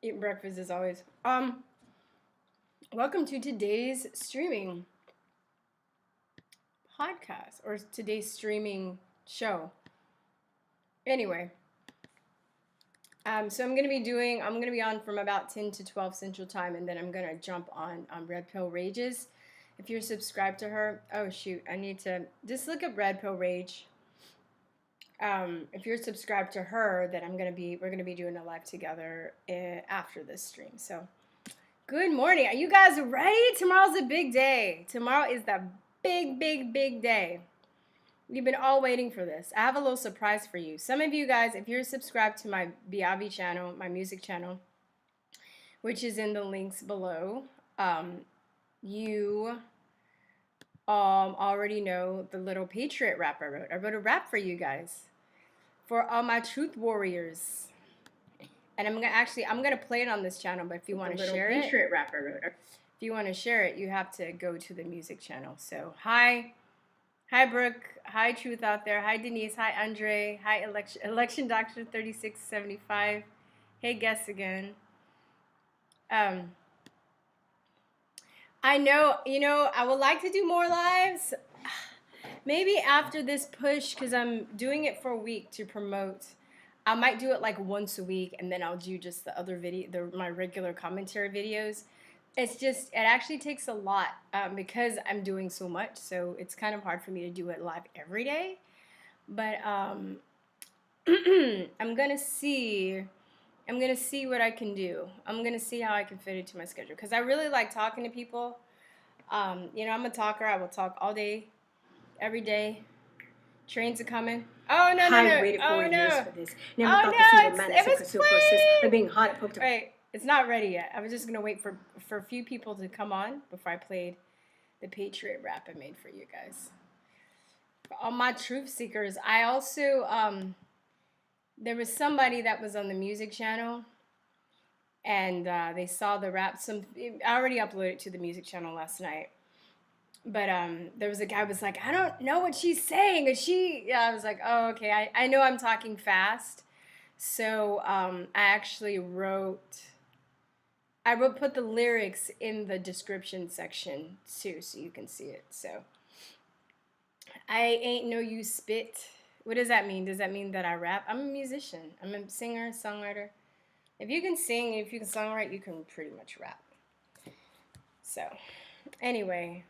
Eat breakfast as always. Welcome to today's streaming podcast or today's streaming show. Anyway, so I'm gonna be on from about 10 to 12 Central Time, and then I'm gonna jump on Red Pill Rages. If you're subscribed to her, oh shoot, I need to just look up Red Pill Rage. If you're subscribed to her, then we're gonna be doing a live together after this stream. So, good morning. Are you guys ready? Tomorrow's a big day. Tomorrow is the big day. You've been all waiting for this. I have a little surprise for you. Some of you guys, if you're subscribed to my Biavi channel, my music channel, which is in the links below, you already know the little Patriot rap I wrote. I wrote a rap for you guys, for all my truth warriors. And I'm gonna play it on this channel. But if you want to share it, Patriot rap I wrote. If you want to share it, you have to go to the music channel. So hi Brooke, hi Truth out there, hi Denise, hi Andre, hi Election Doctor 3675, hey guests again. I know, I would like to do more lives. Maybe after this push, because I'm doing it for a week to promote. I might do it like once a week, and then I'll do just the other my regular commentary videos. It actually takes a lot because I'm doing so much, so it's kind of hard for me to do it live every day. But I'm gonna see what I can do. I'm gonna see how I can fit it to my schedule, because I really like talking to people. I'm a talker. I will talk all day, every day. Trains are coming. Oh no! Waited 4 years for this. Never thought to see the man that could still persist by being hot at poked. Right, it's not ready yet. I was just gonna wait for a few people to come on before I played the Patriot rap I made for you guys. For all my truth seekers, I also there was somebody that was on the music channel, and they saw the rap. I already uploaded it to the music channel last night. But there was a guy who was like, I don't know what she's saying. I was like, oh, okay. I know I'm talking fast. So I actually put the lyrics in the description section too, so you can see it. So I ain't no you spit. What does that mean? Does that mean that I rap? I'm a musician. I'm a singer, songwriter. If you can sing, if you can songwrite, you can pretty much rap. So anyway.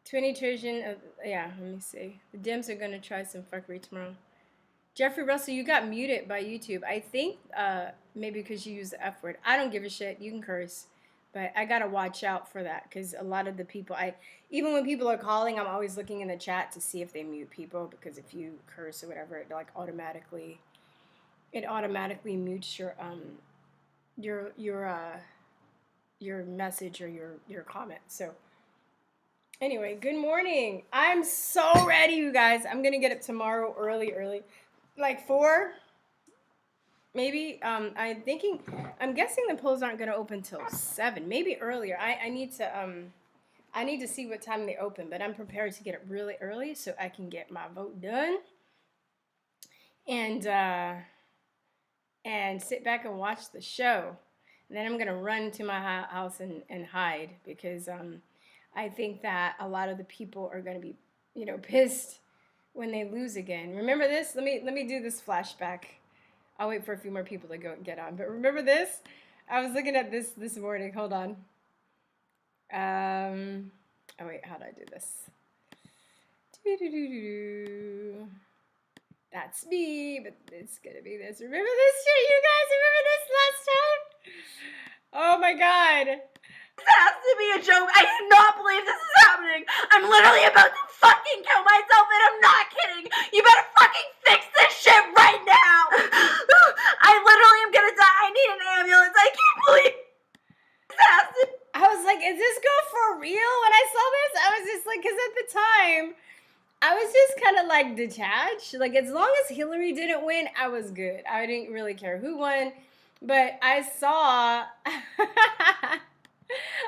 20 trillion, let me see. The Dems are going to try some fuckery tomorrow. Jeffrey Russell, you got muted by YouTube. I think maybe because you use the F word. I don't give a shit. You can curse. But I got to watch out for that, because a lot of the people, even when people are calling, I'm always looking in the chat to see if they mute people, because if you curse or whatever, it automatically mutes your message or your comment. So anyway, good morning. I'm so ready, you guys. I'm going to get up tomorrow early. Like 4, maybe. I'm guessing the polls aren't going to open till 7, maybe earlier. I need to see what time they open, but I'm prepared to get up really early so I can get my vote done. And sit back and watch the show. And then I'm going to run to my house and hide, because I think that a lot of the people are going to be, pissed when they lose again. Remember this? Let me do this flashback. I'll wait for a few more people to go get on. But remember this? I was looking at this morning. Hold on. Oh wait, how do I do this? That's me, but it's gonna be this. Remember this shit, you guys? Remember this last time? Oh my god. This has to be a joke. I cannot believe this is happening. I'm literally about to fucking kill myself, and I'm not kidding. You better fucking fix this shit right now. I literally am gonna die. I need an ambulance. I can't believe this has to. I was like, is this girl for real? When I saw this, I was just like, because at the time, I was just kind of like detached. Like, as long as Hillary didn't win, I was good. I didn't really care who won. But I saw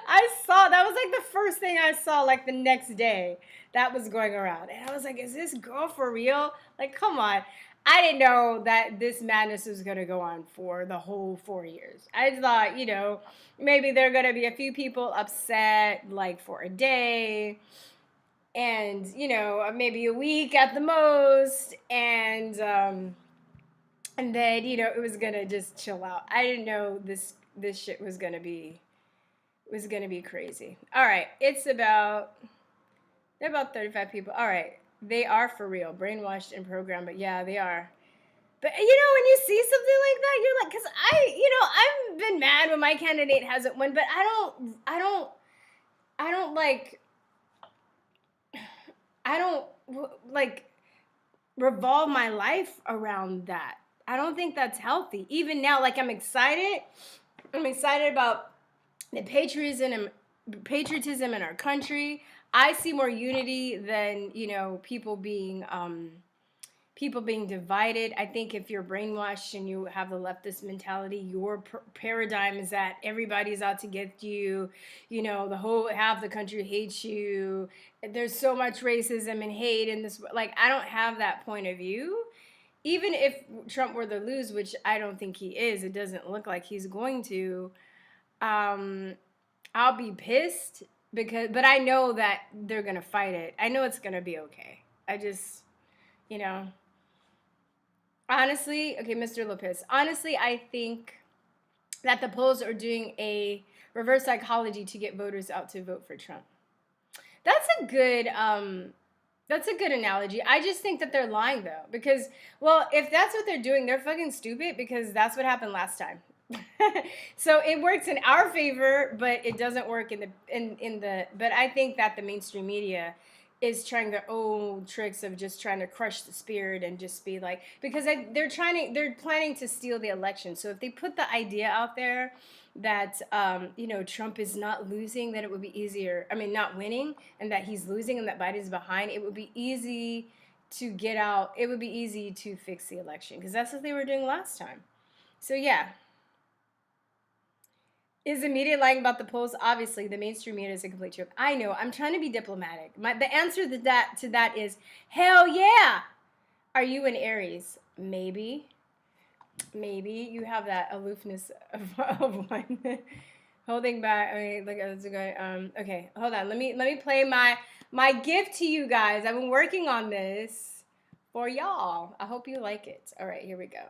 I saw that was like the first thing I saw like the next day that was going around. And I was like, is this girl for real? Like, come on. I didn't know that this madness was going to go on for the whole 4 years. I thought, maybe there are going to be a few people upset like for a day and, maybe a week at the most. And then, it was going to just chill out. I didn't know this shit was going to be crazy. All right, they're about 35 people. All right, they are for real, brainwashed and programmed. But yeah, they are. But when you see something like that, you're like, because I've been mad when my candidate hasn't won, but I don't like revolve my life around that. I don't think that's healthy. Even now, like I'm excited about the patriotism in our country. I see more unity than people being divided. I think if you're brainwashed and you have the leftist mentality, your paradigm is that everybody's out to get you. The whole half the country hates you. There's so much racism and hate in this. Like I don't have that point of view. Even if Trump were to lose, which I don't think he is, it doesn't look like he's going to. I'll be pissed but I know that they're gonna fight it. I know it's gonna be okay. I just, honestly, okay, Mr. Lopez. Honestly, I think that the polls are doing a reverse psychology to get voters out to vote for Trump. That's a good analogy. I just think that they're lying though, because if that's what they're doing, they're fucking stupid because that's what happened last time. So it works in our favor, but it doesn't work but I think that the mainstream media is trying their own tricks of just trying to crush the spirit and just be like, because they're planning to steal the election. So if they put the idea out there that Trump is not losing, then it would be easier. I mean, not winning, and that he's losing and that Biden's behind, it would be easy to get out. It would be easy to fix the election because that's what they were doing last time. So yeah. Is the media lying about the polls? Obviously, the mainstream media is a complete joke. I know. I'm trying to be diplomatic. The answer to that is hell yeah. Are you an Aries? Maybe you have that aloofness of one. Holding back. Okay, look at this guy. Okay, hold on. Let me play my gift to you guys. I've been working on this for y'all. I hope you like it. All right, here we go.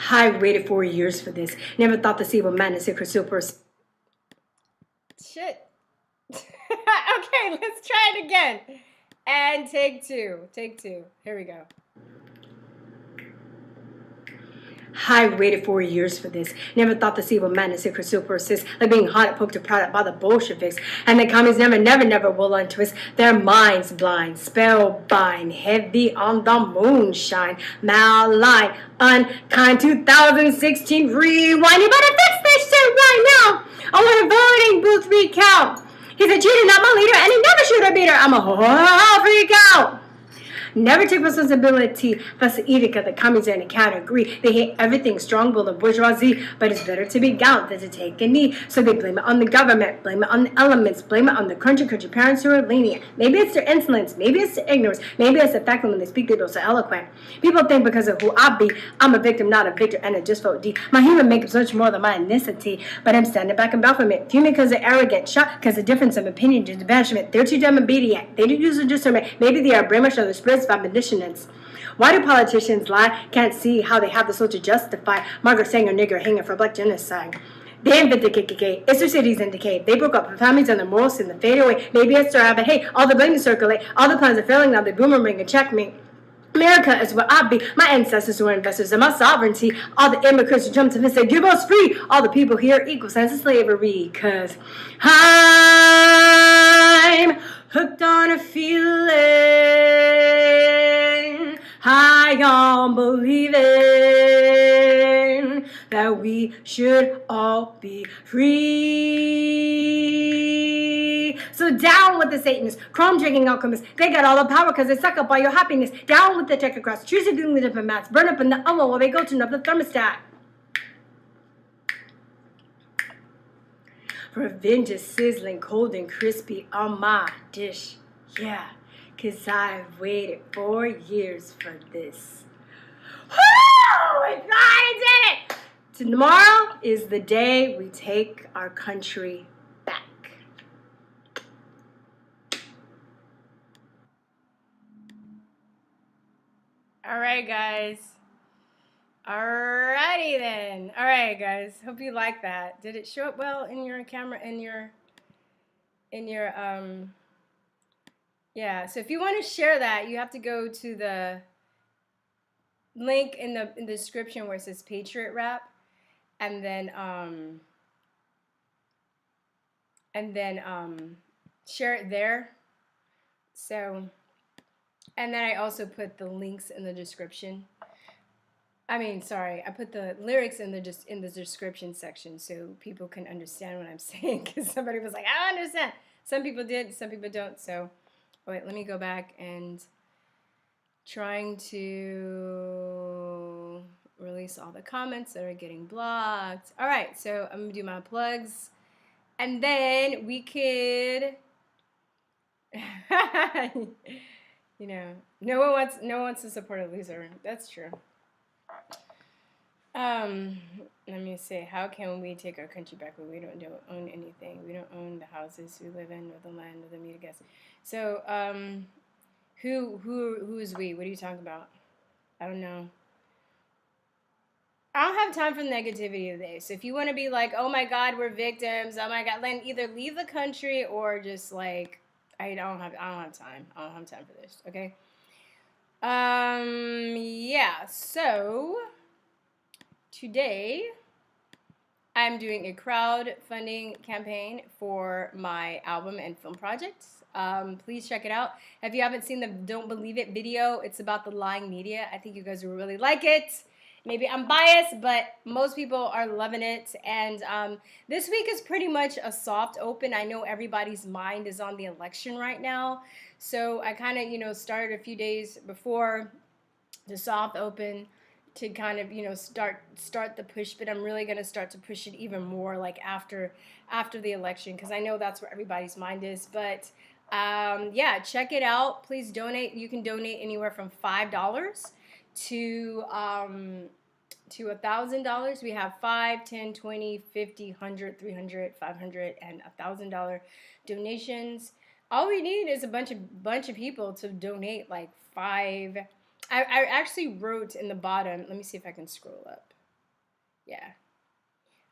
I waited 4 years for this. Never thought to see what madness it could super. Shit. Okay, let's try it again. And take two. Here we go. I waited 4 years for this. Never thought to see what madness it could still persist. Like being hot at poked to prod by the Bolsheviks. And the commies never will untwist their minds blind, spellbind, heavy on the moonshine, malign, unkind. 2016 rewind. You better fix this shit right now. I want a voting booth recount. He's a cheater, not my leader, and he never shoot a beater. I'm a whole freak out. Never take responsibility. That's the edict of the commies and can't agree. They hate everything strong-willed and bourgeoisie, but it's better to be gallant than to take a knee. So they blame it on the government, blame it on the elements, blame it on the country parents who are lenient. Maybe it's their insolence, maybe it's their ignorance, maybe it's the fact that when they speak they don't so eloquent. People think because of who I be, I'm a victim, not a victor, and I just vote D. My human makeup's much more than my ethnicity, but I'm standing back and bafflement. Human because they're arrogant, shot because of difference of opinion and banishment. They're too dumb obedient. They don't use the discernment. Maybe they are brainwashed on the spirits by medicinants. Why do politicians lie? Can't see how they have the soul to justify Margaret Sanger nigger hanging for black genocide. They invented KKK. It's their cities in decay. They broke up families and their morals in the fade away. Maybe it's their habit. Hey, all the blame to circulate. All the plans are failing now. They boomerang and checkmate. America is where I be. My ancestors were investors in my sovereignty. All the immigrants who jumped in and said, give us free. All the people here equal sense of slavery. Cause I'm hooked on a feeling. High on believing that we should all be free. So down with the Satanists, chrome drinking alchemists. They got all the power because they suck up all your happiness. Down with the technocrats, treason doing the diplomats. Burn up in the oven while they go turn up the thermostat. Revenge is sizzling, cold and crispy on my dish. Yeah, 'cause I've waited 4 years for this. Woo! We finally did it! Tomorrow is the day we take our country back. All right, guys. Alrighty then. All right, guys. Hope you like that. Did it show up well in your camera? Yeah. So if you want to share that, you have to go to the link in the description where it says Patriot Rap, and then share it there. So, and then I also put the links in the description. I put the lyrics in the description section so people can understand what I'm saying. Because somebody was like, I don't understand. Some people did, some people don't. So, wait, let me go back and trying to release all the comments that are getting blocked. All right, so I'm gonna do my plugs, and then we could. You know, no one wants to support a loser. That's true. Let me see. How can we take our country back when we don't own anything? We don't own the houses we live in, or the land, or the meat, I guess. So, who is we? What are you talking about? I don't know. I don't have time for negativity today. So if you want to be like, oh my God, we're victims. Oh my God, then either leave the country or just like, I don't have time. I don't have time for this. Okay. Yeah. So today I'm doing a crowdfunding campaign for my album and film projects. Please check it out. If you haven't seen the Don't Believe It video, it's about the lying media. I think you guys will really like it. Maybe I'm biased, but most people are loving it. And this week is pretty much a soft open. I know everybody's mind is on the election right now. So I kind of, started a few days before the soft open to kind of start the push, but I'm really going to start to push it even more like after the election, because I know that's where everybody's mind is. But yeah, check it out. Please donate. You can donate anywhere from $5 to $1,000. We have $5, $10, $20, $50, $100, $300, $500, and $1,000 donations. All we need is a bunch of people to donate like five. I actually wrote in the bottom. Let me see if I can scroll up. Yeah.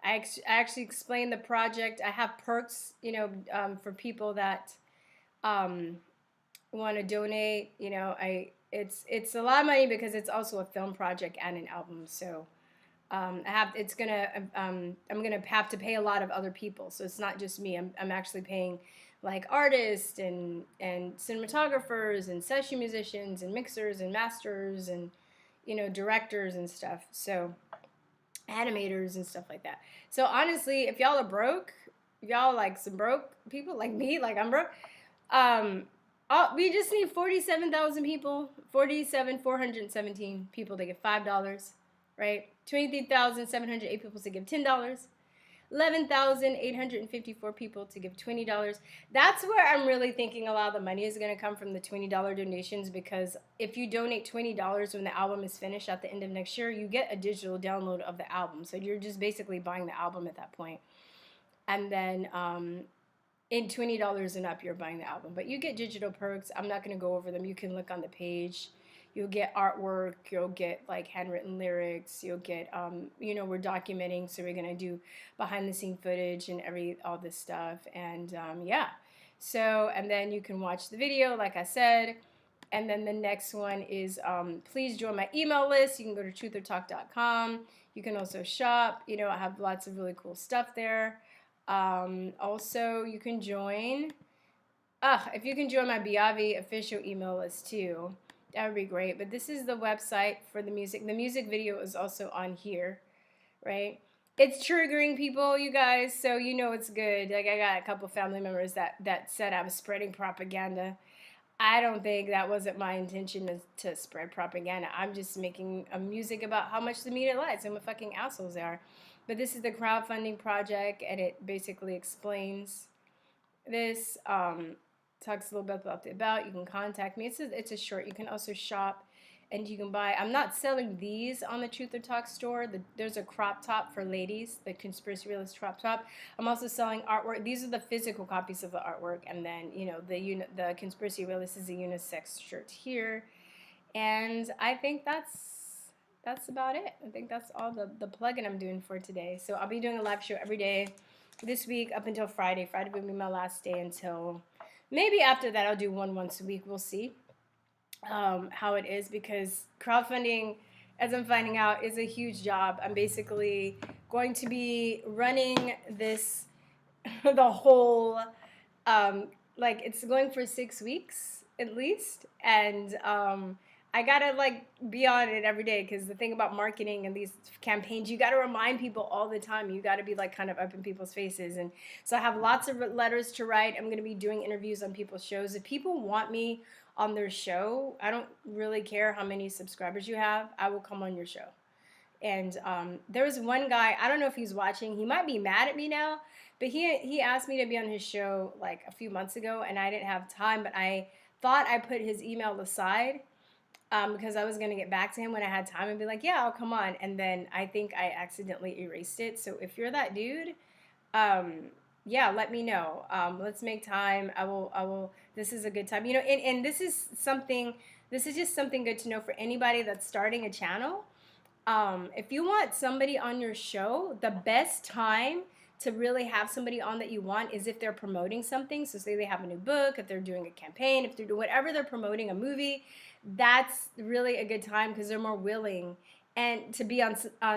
I actually explained the project. I have perks, for people that want to donate. It's a lot of money because it's also a film project and an album. So I'm gonna have to pay a lot of other people. So it's not just me. I'm actually paying like artists and cinematographers and session musicians and mixers and masters and directors and stuff. So animators and stuff like that. So honestly, if y'all are broke, if y'all like some broke people like me, like I'm broke, we just need 47,000 people, 417 people to give $5, right? 23,708 people to give $10. 11,854 people to give $20. That's where I'm really thinking a lot of the money is going to come from, the $20 donations, because if you donate $20 when the album is finished at the end of next year, you get a digital download of the album. So you're just basically buying the album at that point. And then in $20 and up, you're buying the album. But you get digital perks. I'm not going to go over them. You can look on the page. You'll get artwork, you'll get like handwritten lyrics, you'll get, we're documenting, so we're going to do behind the scene footage and all this stuff. And yeah, so, and then you can watch the video, like I said. And then the next one is, please join my email list. You can go to truthertalk.com. You can also shop. I have lots of really cool stuff there. Also, you can join, if you can join my Biavi official email list too, that would be great. But this is the website for the music. The music video is also on here, right? It's triggering people, you guys, so it's good. Like, I got a couple family members that said I was spreading propaganda. I don't think that wasn't my intention to spread propaganda. I'm just making a music about how much the media lies and what fucking assholes they are. But this is the crowdfunding project, and it basically explains this. Talks a little bit about you can contact me. It's a short. You can also shop, and you can buy. I'm not selling these on the Truth or Talk store. There's a crop top for ladies, the Conspiracy Realist crop top. I'm also selling artwork. These are the physical copies of the artwork, and then the Conspiracy Realist is a unisex shirt here, and I think that's about it. I think that's all the plug-in I'm doing for today. So I'll be doing a live show every day this week up until Friday. Friday will be my last day until maybe after that I'll do one once a week. We'll see how it is, because crowdfunding, as I'm finding out, is a huge job. I'm basically going to be running this the whole like it's going for 6 weeks at least, and I gotta like be on it every day, because the thing about marketing and these campaigns, you gotta remind people all the time. You gotta be like kind of up in people's faces, and so I have lots of letters to write. I'm gonna be doing interviews on people's shows. If people want me on their show, I don't really care how many subscribers you have. I will come on your show. And there was one guy, I don't know if he's watching. He might be mad at me now, but he asked me to be on his show like a few months ago, and I didn't have time. But I thought I put his email aside because I was going to get back to him when I had time and be like, yeah, I'll come on. And then I think I accidentally erased it. So if you're that dude, yeah, let me know. Let's make time. I will. This is a good time. And this is just something good to know for anybody that's starting a channel. If you want somebody on your show, the best time to really have somebody on that you want is if they're promoting something. So say they have a new book, if they're doing a campaign, if they're doing whatever, they're promoting a movie, that's really a good time, because they're more willing and to be on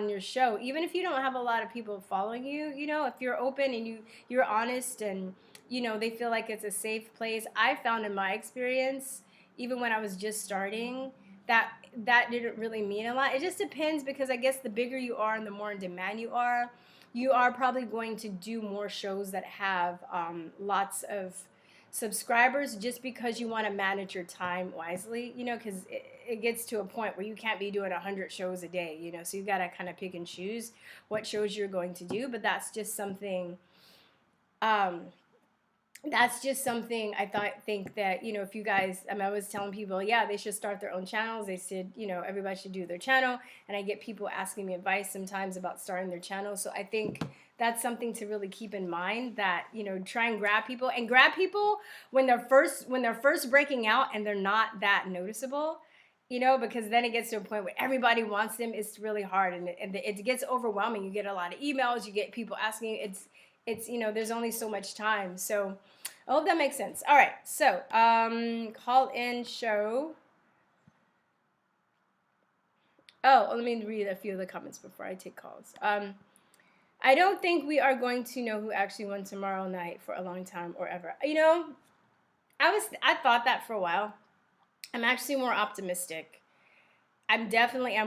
your show. Even if you don't have a lot of people following you, if you're open and you're honest, and they feel like it's a safe place. I found in my experience, even when I was just starting, that didn't really mean a lot. It just depends, because I guess the bigger you are and the more in demand you are probably going to do more shows that have lots of subscribers, just because you want to manage your time wisely, because it gets to a point where you can't be doing 100 shows a day, so you got to kind of pick and choose what shows you're going to do. But that's just something I think that, if you guys, I was telling people, yeah, they should start their own channels. They said, everybody should do their channel. And I get people asking me advice sometimes about starting their channel. So I think that's something to really keep in mind, that, try and grab people when they're first breaking out and they're not that noticeable, because then it gets to a point where everybody wants them. It's really hard, and it gets overwhelming. You get a lot of emails, you get people asking you. It's there's only so much time. So I hope that makes sense. All right, so call in show. Oh, let me read a few of the comments before I take calls. I don't think we are going to know who actually won tomorrow night for a long time or ever. I thought that for a while. I'm actually more optimistic. I'm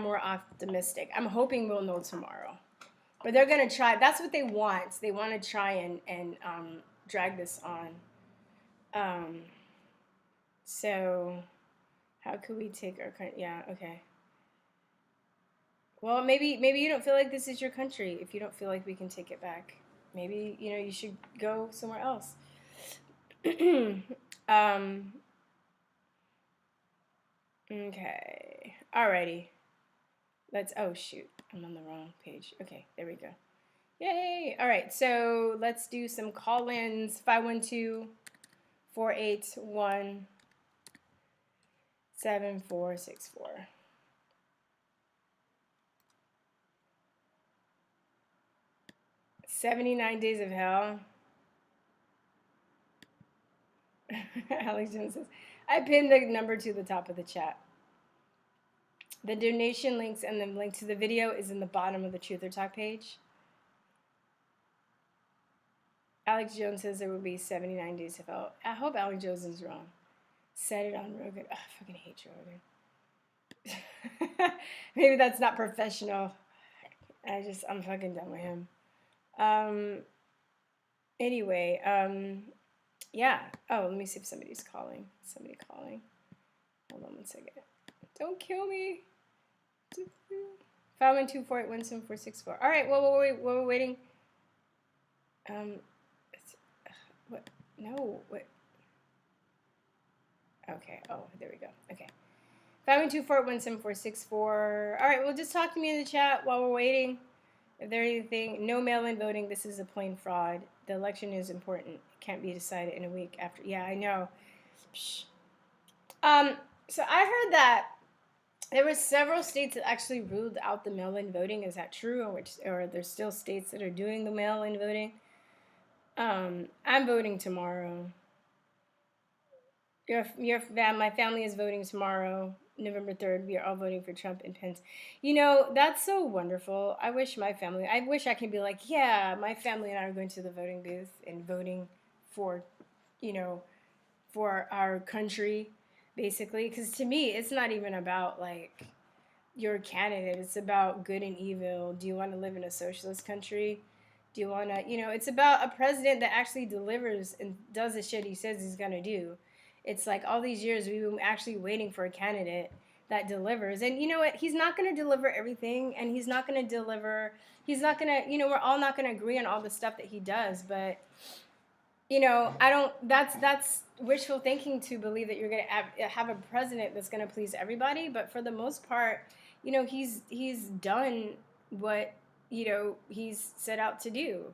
more optimistic. I'm hoping we'll know tomorrow. But they're going to try. That's what they want. They want to try and drag this on. So how could we take our country? Yeah, okay. Well, maybe you don't feel like this is your country. If you don't feel like we can take it back, maybe, you should go somewhere else. Okay. Alrighty. Oh shoot, I'm on the wrong page. Okay, there we go. Yay! All right, so let's do some call-ins. 512-481-7464. 79 Days of Hell. Alex Jones says, I pinned the number to the top of the chat. The donation links and the link to the video is in the bottom of the Truth or Talk page. Alex Jones says there will be 79 Days of Hell. I hope Alex Jones is wrong. Said it on Rogan. Oh, I fucking hate Joe Rogan. Maybe that's not professional. I'm fucking done with him. Anyway, yeah. Oh, let me see if somebody's calling. Somebody calling. Hold on one second. Don't kill me. 512-481-7464. All right. Well, we're waiting. What? No. What? Okay. Oh, there we go. Okay. 512-481-7464. All right. Well, just talk to me in the chat while we're waiting. If there's anything, no mail-in voting. This is a plain fraud. The election is important. It can't be decided in a week after. Yeah, I know. Psh. So I heard that there were several states that actually ruled out the mail-in voting. Is that true, or there's still states that are doing the mail-in voting? I'm voting tomorrow. My family is voting tomorrow, November 3rd. We are all voting for Trump and Pence. You know, that's so wonderful. I wish I could be like, yeah, my family and I are going to the voting booth and voting for, for our country, basically. Because to me, it's not even about, like, your candidate. It's about good and evil. Do you want to live in a socialist country? Do you want to, it's about a president that actually delivers and does the shit he says he's going to do. It's like all these years we've been actually waiting for a candidate that delivers. And you know what? He's not going to deliver everything, and he's not going to we're all not going to agree on all the stuff that he does. But, that's wishful thinking to believe that you're going to have a president that's going to please everybody. But for the most part, he's done what, he's set out to do.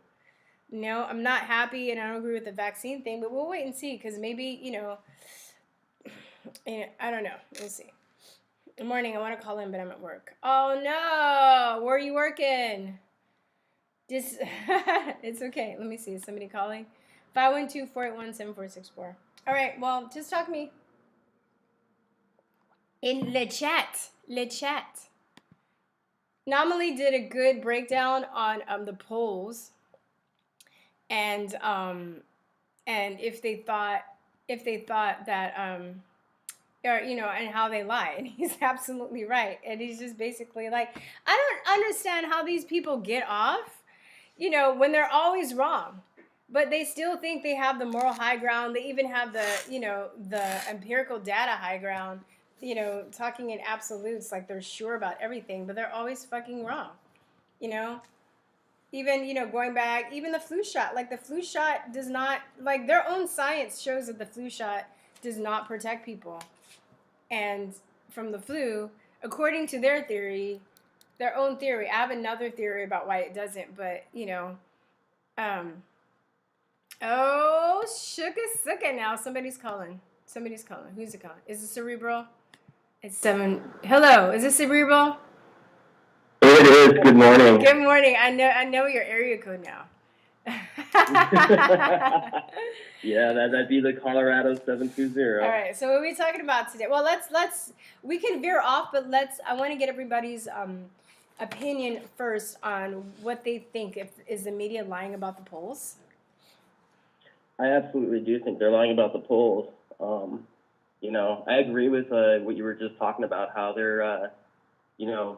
I'm not happy and I don't agree with the vaccine thing, but we'll wait and see, because maybe, I don't know. We'll see. Good morning. I want to call in, but I'm at work. Oh, no. Where are you working? It's okay. Let me see. Is somebody calling? 512-481-7464. All right. Well, just talk to me. In le chat. Namali did a good breakdown on the polls. And if they thought that and how they lie, and he's absolutely right. And he's just basically like, I don't understand how these people get off, when they're always wrong, but they still think they have the moral high ground. They even have the the empirical data high ground, talking in absolutes, like they're sure about everything, but they're always fucking wrong, Even, going back, even the flu shot, like the flu shot does not, like their own science shows that the flu shot does not protect people and from the flu, according to their own theory. I have another theory about why it doesn't, but, oh, shuka now. Somebody's calling. Who's it calling? Is it Cerebral? It's 7. Hello, is it Cerebral? It is. Good morning. Good morning. I know your area code now. Yeah, that'd be the Colorado 720. All right. So what are we talking about today? Well, we can veer off, but I want to get everybody's opinion first on what they think. Is the media lying about the polls? I absolutely do think they're lying about the polls. I agree with what you were just talking about, how they're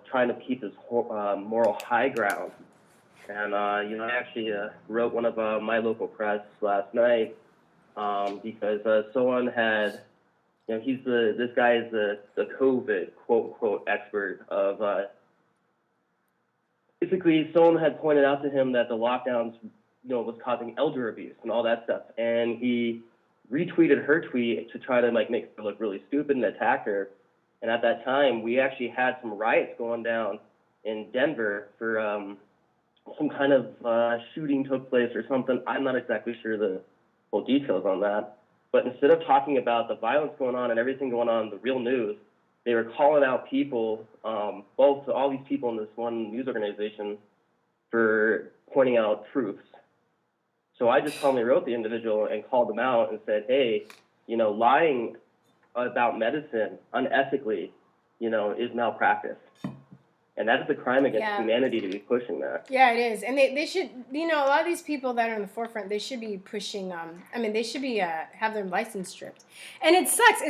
trying to keep this moral high ground. And, I actually wrote one of my local press last night because someone had, this guy is the COVID, quote, unquote, expert of, basically someone had pointed out to him that the lockdowns, was causing elder abuse and all that stuff. And he retweeted her tweet to try to, make her look really stupid and attack her. And at that time, we actually had some riots going down in Denver for some kind of shooting took place or something. I'm not exactly sure the full details on that. But instead of talking about the violence going on and everything going on in the real news, they were calling out people, all these people in this one news organization, for pointing out truths. So I just calmly wrote the individual and called them out and said, hey, lying about medicine unethically, is malpractice. And that is a crime against humanity to be pushing that. Yeah, it is. And they should, a lot of these people that are in the forefront, they should be pushing, they should be, have their license stripped. And it sucks.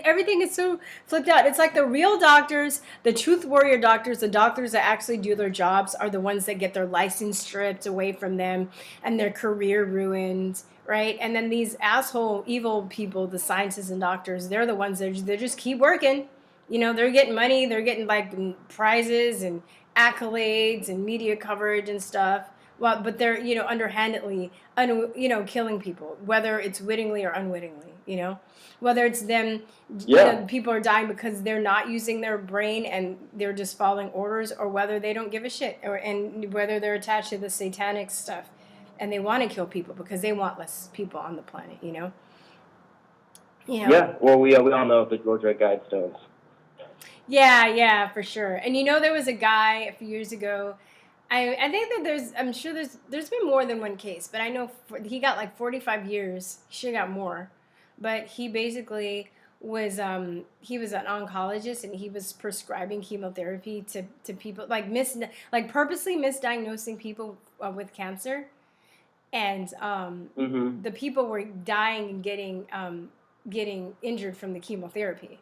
Everything is so flipped out. It's like the real doctors, the truth warrior doctors, the doctors that actually do their jobs are the ones that get their license stripped away from them and their career ruined. Right? And then these asshole, evil people, the scientists and doctors, they're the ones that they just keep working. They're getting money, they're getting prizes and accolades and media coverage and stuff. Well, but they're, underhandedly, killing people, whether it's wittingly or unwittingly, whether it's them, Yeah. people are dying because they're not using their brain and they're just following orders, or whether they don't give a shit, and whether they're attached to the satanic stuff and they want to kill people because they want less people on the planet, Yeah. Well, we all know the Georgia Guidestones. Yeah, for sure. And there was a guy a few years ago. I think that I'm sure there's been more than one case, but I know he got like 45 years. He should have got more, but he basically was he was an oncologist, and he was prescribing chemotherapy to people, like purposely misdiagnosing people with cancer, and the people were dying and getting injured from the chemotherapy.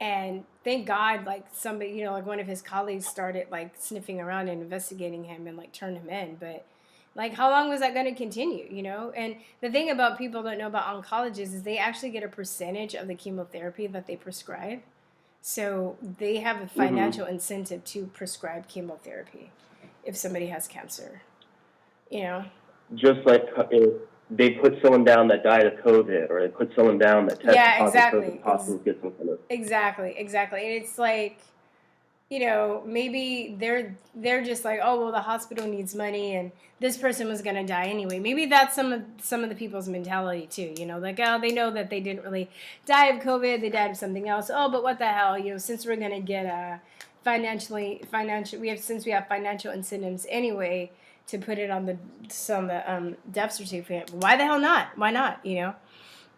And thank God, like somebody, like one of his colleagues started like sniffing around and investigating him and like turned him in. But like, how long was that going to continue, And the thing about people don't know about oncologists is they actually get a percentage of the chemotherapy that they prescribe. So they have a financial incentive to prescribe chemotherapy if somebody has cancer, Just like if they put someone down that died of COVID, or they put someone down that tested positive for COVID, hospitals get some kind of... Exactly. And it's like, maybe they're just like, oh, well, the hospital needs money and this person was going to die anyway. Maybe that's some of the people's mentality too, like, oh, they know that they didn't really die of COVID, they died of something else. Oh, but what the hell, since we're going to get since we have financial incentives anyway to put it on the death certificate, why the hell not? Why not,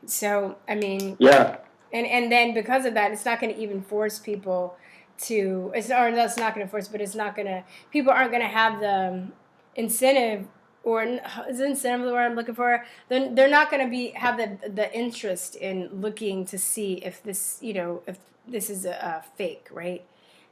So, I mean, yeah. And then because of that, it's not going to even force people to, that's not going to force, but it's not going to, people aren't going to have the incentive, or is incentive the word I'm looking for? They're not going to have the interest in looking to see if this, if this is a fake, right?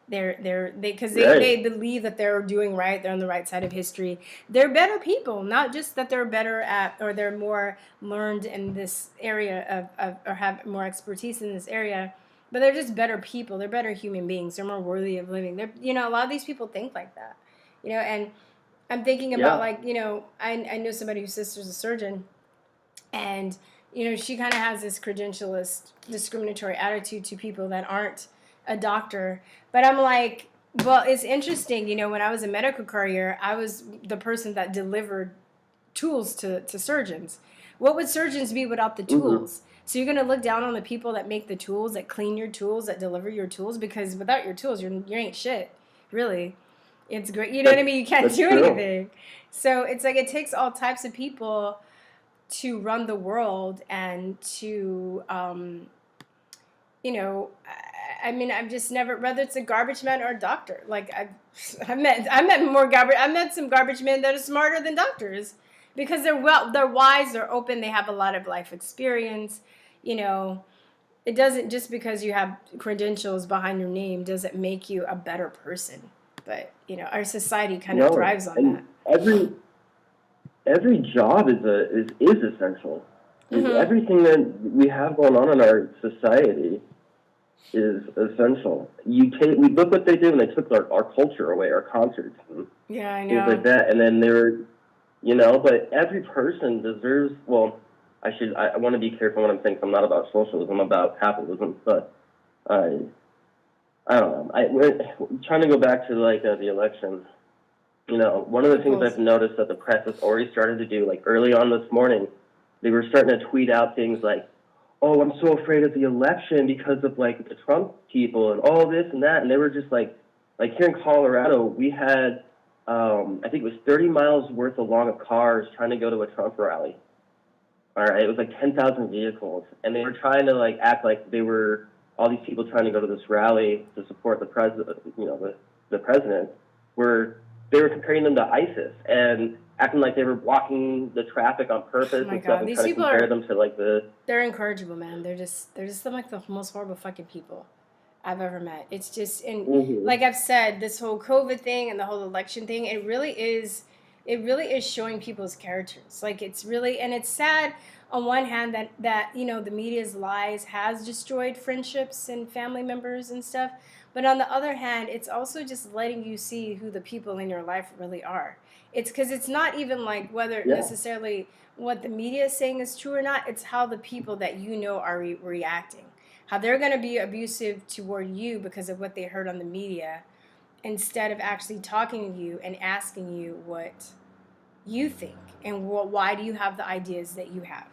Because they believe that they're doing right, they're on the right side of history. They're better people, not just that they're better at, or they're more learned in this area or have more expertise in this area, but they're just better people. They're better human beings. They're more worthy of living. They're, a lot of these people think like that, and I'm thinking about like, I know somebody whose sister's a surgeon, and, she kind of has this credentialist, discriminatory attitude to people that aren't a doctor. But I'm like, well, it's interesting, when I was a medical courier, I was the person that delivered tools to surgeons. What would surgeons be without the tools? So you're going to look down on the people that make the tools, that clean your tools, that deliver your tools, because without your tools, you ain't shit, really. It's great. You know what I mean? You can't do anything. So it's like, it takes all types of people to run the world and to, I mean, I've just never, whether it's a garbage man or a doctor, like I met some garbage men that are smarter than doctors, because they're wise, they're open, they have a lot of life experience. It doesn't, just because you have credentials behind your name doesn't make you a better person. But our society kind of thrives on that. Every job is essential. Everything that we have going on in our society is essential. We look what they did when they took our culture away, our concerts, and I know, things like that. And then but every person deserves. Well, I want to be careful when I'm saying, I'm not about socialism, I'm about capitalism. But I don't know. We're trying to go back to like the election. One of the things I've noticed that the press has already started to do, like early on this morning, they were starting to tweet out things like, oh, I'm so afraid of the election because of like the Trump people and all this and that. And they were just like here in Colorado, we had, I think it was 30 miles worth of cars trying to go to a Trump rally. All right. It was like 10,000 vehicles. And they were trying to like act like they were all these people trying to go to this rally to support the president, the president, where they were comparing them to ISIS and acting like they were blocking the traffic on purpose and stuff, and these trying to people compare them to like they're incorrigible, man. They're just like the most horrible fucking people I've ever met. It's just, and like I've said, this whole COVID thing and the whole election thing, it really is showing people's characters. Like, it's really, and it's sad on one hand that the media's lies has destroyed friendships and family members and stuff, but on the other hand, it's also just letting you see who the people in your life really are. It's because it's not even like whether necessarily what the media is saying is true or not. It's how the people that are reacting, how they're going to be abusive toward you because of what they heard on the media, instead of actually talking to you and asking you what you think and why do you have the ideas that you have,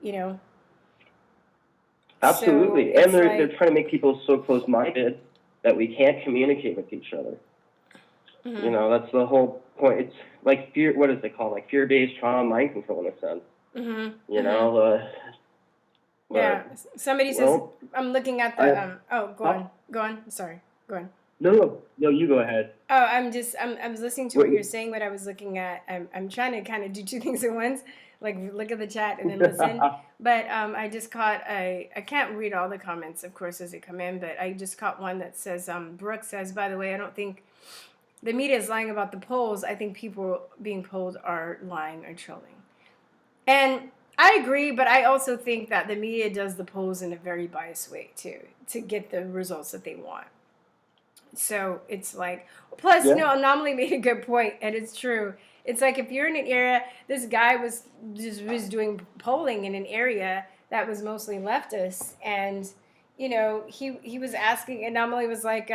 you know? Absolutely. So and they're trying to make people so close-minded that we can't communicate with each other. Mm-hmm. That's the whole point. It's like fear, what is it called? Like fear-based trauma mind control in a sense. Mm-hmm. Yeah. Somebody says, I'm looking at the, go on. Sorry. Go on. No, you go ahead. Oh, I was listening to what you're saying, but I was looking at, I'm trying to kind of do two things at once, like look at the chat and then listen. But I just caught I can't read all the comments, of course, as they come in, but I just caught one that says, Brooke says, by the way, I don't think the media is lying about the polls. I think people being polled are lying or trolling. And I agree, but I also think that the media does the polls in a very biased way too, to get the results that they want. So it's like, plus, Anomaly made a good point, and it's true. It's like if you're in an area, this guy was doing polling in an area that was mostly leftist, and he was asking, Anomaly was like,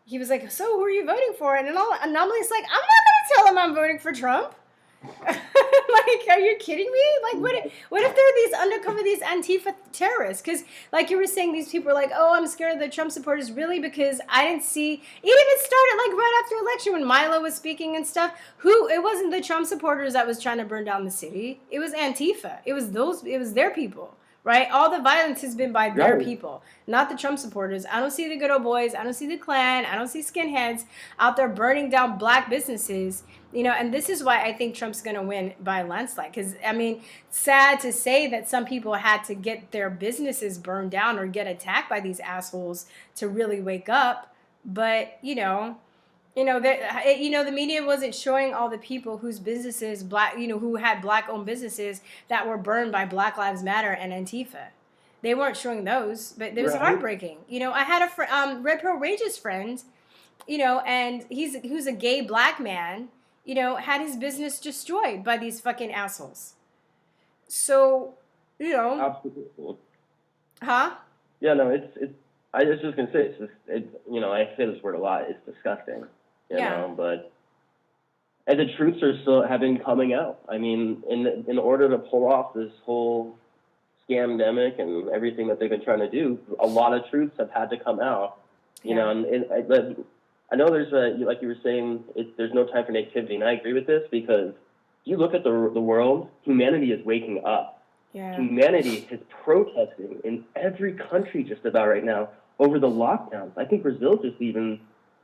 he was like, so who are you voting for? And Anomaly's like, I'm not gonna tell him I'm voting for Trump. Like, are you kidding me? Like, what if there are these Antifa terrorists? Because, like you were saying, these people are like, oh, I'm scared of the Trump supporters. Really? Because I didn't see. It even started like right after election when Milo was speaking and stuff. It wasn't the Trump supporters that was trying to burn down the city. It was Antifa. It was their people. Right? All the violence has been by their people, not the Trump supporters. I don't see the good old boys. I don't see the Klan. I don't see skinheads out there burning down black businesses. And this is why I think Trump's going to win by a landslide. Because, I mean, sad to say that some people had to get their businesses burned down or get attacked by these assholes to really wake up. But, the media wasn't showing all the people whose businesses, who had black-owned businesses that were burned by Black Lives Matter and Antifa. They weren't showing those, but it was heartbreaking. I had a Red Pill Rage's friend, and who's a gay black man, had his business destroyed by these fucking assholes. So, Absolutely. Huh? Yeah, no, it's. I was just gonna say, I say this word a lot. It's disgusting, but and the truths have been coming out. I mean, in order to pull off this whole scamdemic and everything that they've been trying to do, a lot of truths have had to come out. I know there's like you were saying, there's no time for negativity, and I agree with this because you look at the world, humanity is waking up. Yeah. Humanity is protesting in every country just about right now over the lockdowns. I think Brazil just even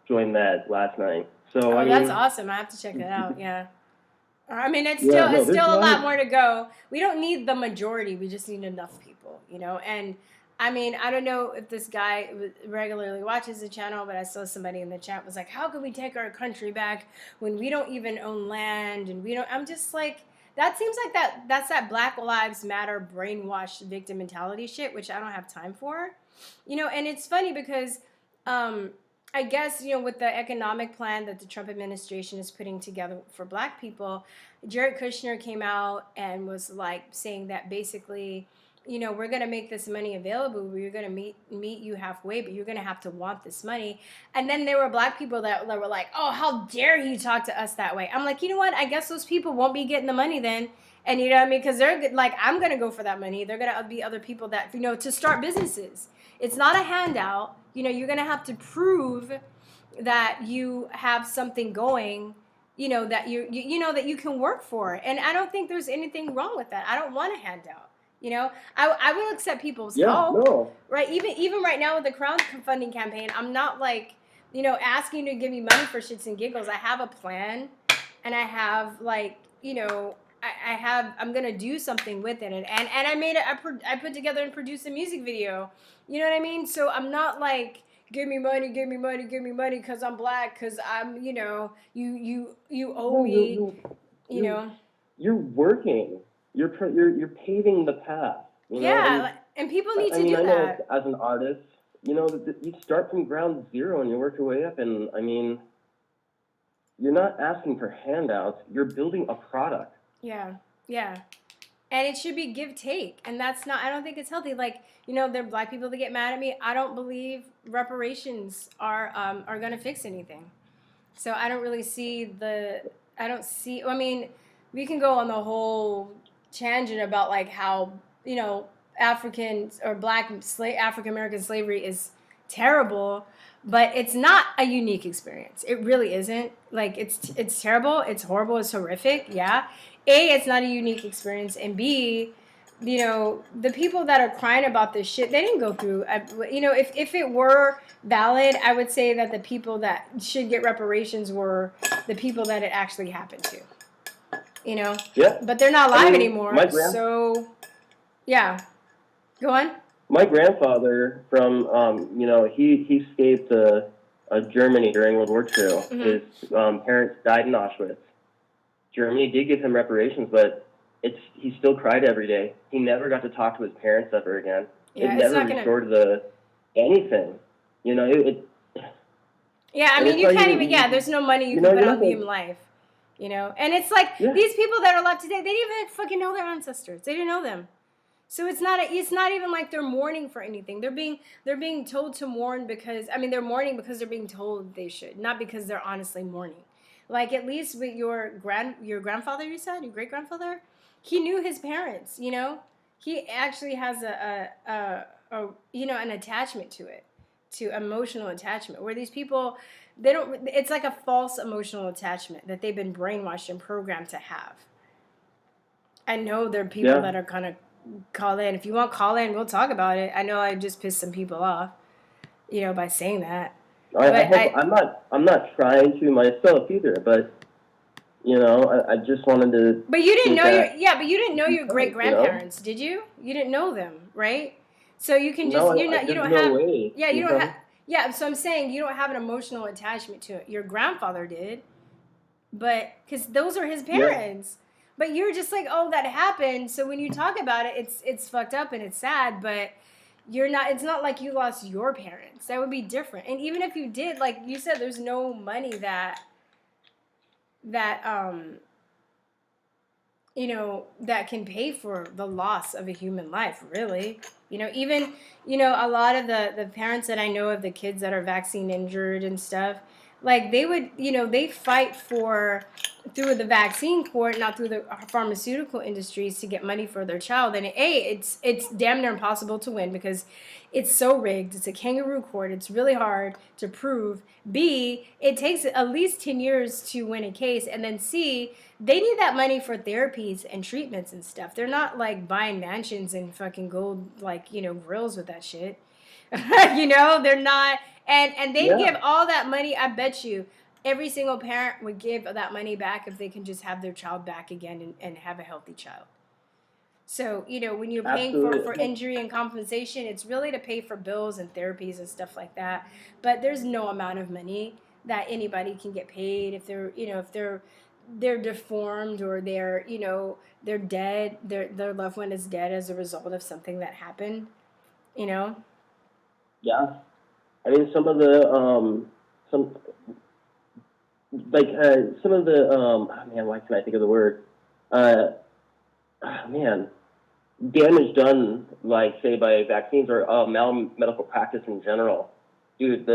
joined that last night. So I mean, that's awesome. I have to check that out. Yeah. I mean, it's still a lot more to go. We don't need the majority. We just need enough people, And I mean, I don't know if this guy regularly watches the channel, but I saw somebody in the chat was like, how can we take our country back when we don't even own land and we don't? I'm just like, that seems like that's that Black Lives Matter brainwashed victim mentality shit, which I don't have time for. And it's funny because I guess, with the economic plan that the Trump administration is putting together for black people, Jared Kushner came out and was like saying that basically, we're going to make this money available. We're going to meet you halfway, but you're going to have to want this money. And then there were black people that were like, oh, how dare you talk to us that way? I'm like, you know what? I guess those people won't be getting the money then. And you know what I mean? Because they're like, I'm going to go for that money. They're going to be other people that, to start businesses. It's not a handout. You're going to have to prove that you have something going, that that you can work for. And I don't think there's anything wrong with that. I don't want a handout. I will accept people's help. No. Right? Even right now with the crowdfunding campaign, I'm not like, asking you to give me money for shits and giggles. I have a plan, and I have like, I'm gonna do something with it, and I put together and produced a music video. You know what I mean? So I'm not like, give me money, because I'm black, because I'm, you owe me, You're working. you're paving the path. You know, Yeah, and people need I to mean, do I know that. as an artist, you know, you start from ground zero and you work your way up. And I mean, you're not asking for handouts. You're building a product. Yeah, yeah. And it should be give take, and that's not. I don't think it's healthy. Like, you know, there are black people that get mad at me. I don't believe reparations are gonna fix anything. So I don't really see the. I don't see. I mean, we can go on the whole tangent about like how, you know, African or black African American slavery is terrible, but it's not a unique experience. It really isn't. Like, it's terrible. It's horrible. It's horrific. Yeah. A, it's not a unique experience, and B, you know, the people that are crying about this shit, they didn't go through. You know, if it were valid, I would say that the people that should get reparations were the people that it actually happened to. You know, Yeah. but they're not alive anymore. So yeah, go on. My grandfather from you know, he escaped Germany during World War II. Mm-hmm. His parents died in Auschwitz. Germany did give him reparations, but he still cried every day. He never got to talk to his parents ever again. Yeah, it never restored anything. You know, Yeah, I mean, you can't even. Yeah, there's no money you can put on human life. You know, and it's like these people that are alive today, they didn't even fucking know their ancestors. They didn't know them. So it's not even like they're mourning for anything. They're being told to mourn because, I mean, they're mourning because they're being told they should, not because they're honestly mourning. Like, at least with your grandfather, you said, your great grandfather, he knew his parents. You know, he actually has a you know, an attachment to it, to emotional attachment. Where these people, they don't. It's like a false emotional attachment that they've been brainwashed and programmed to have. I know there are people that are kind of call in. If you want, call in. We'll talk about it. I know I just pissed some people off, you know, by saying that. I'm not trying to myself either, but you know, I just wanted to. But you didn't know but you didn't know your great grandparents, did you? You didn't know them, right? So you can just you don't have way. Yeah, you don't have yeah. So I'm saying you don't have an emotional attachment to it. Your grandfather did, but because those are his parents. Yeah. But you're just like, oh, that happened. So when you talk about it, it's fucked up and it's sad, but you're not. It's not like you lost your parents. That would be different. And even if you did, like you said, there's no money that you know, that can pay for the loss of a human life, really. You know, even, you know, a lot of the parents that I know of the kids that are vaccine injured and stuff, like they would, you know, they fight for through the vaccine court, not through the pharmaceutical industries, to get money for their child. And it's damn near impossible to win because it's so rigged. It's a kangaroo court. It's really hard to prove. B, it takes at least 10 years to win a case. And then C, they need that money for therapies and treatments and stuff. They're not like buying mansions and fucking gold, like, you know, grills with that shit. You know, they're not. And they give all that money. I bet you every single parent would give that money back if they can just have their child back again and have a healthy child. So, you know, when you're paying for injury and compensation, it's really to pay for bills and therapies and stuff like that. But there's no amount of money that anybody can get paid if they're, you know, if they're deformed or they're, you know, they're dead, their loved one is dead as a result of something that happened, you know? Yeah. I mean, some of the man, why can't I think of the word? Damage done, like, say, by vaccines or medical practice in general. Dude,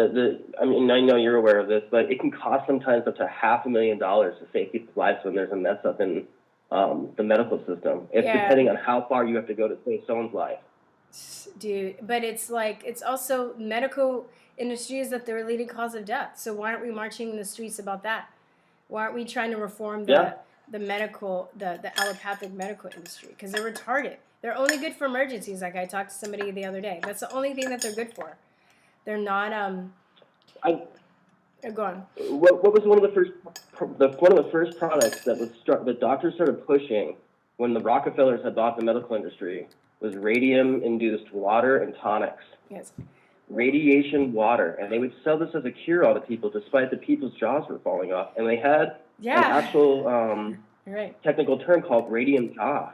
I mean, I know you're aware of this, but it can cost sometimes up to $500,000 to save people's lives when there's a mess up in the medical system. It's depending on how far you have to go to save someone's life. Dude, but it's like, it's also medical industry is that they're a leading cause of death. So why aren't we marching in the streets about that? Why aren't we trying to reform the medical, the allopathic medical industry? Because they're retarded. They're only good for emergencies. Like I talked to somebody the other day. That's the only thing that they're good for. They're not. Go on. What was one of the first products that doctors started pushing when the Rockefellers had bought the medical industry was radium-induced water and tonics. Yes. Radiation water, and they would sell this as a cure-all to people, despite the people's jaws were falling off, and they had an actual technical term called radium jaw.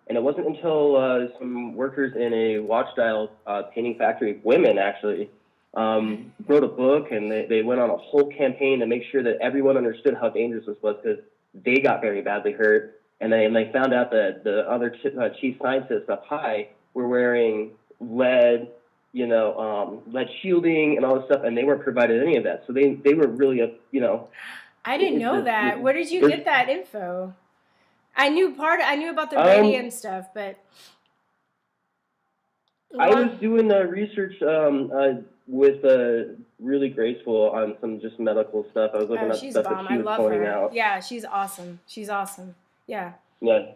And it wasn't until some workers in a watch dial painting factory, women actually, wrote a book, and they went on a whole campaign to make sure that everyone understood how dangerous this was, because they got very badly hurt. And they found out that the other chief scientists up high were wearing lead, lead shielding and all this stuff, and they weren't provided any of that. So they were really, I didn't know that. Where did you get that info? I knew about the radium stuff, but I was doing research with really graceful on some just medical stuff. I was looking at stuff that she was pointing out. Yeah, she's awesome. Yeah. Yeah.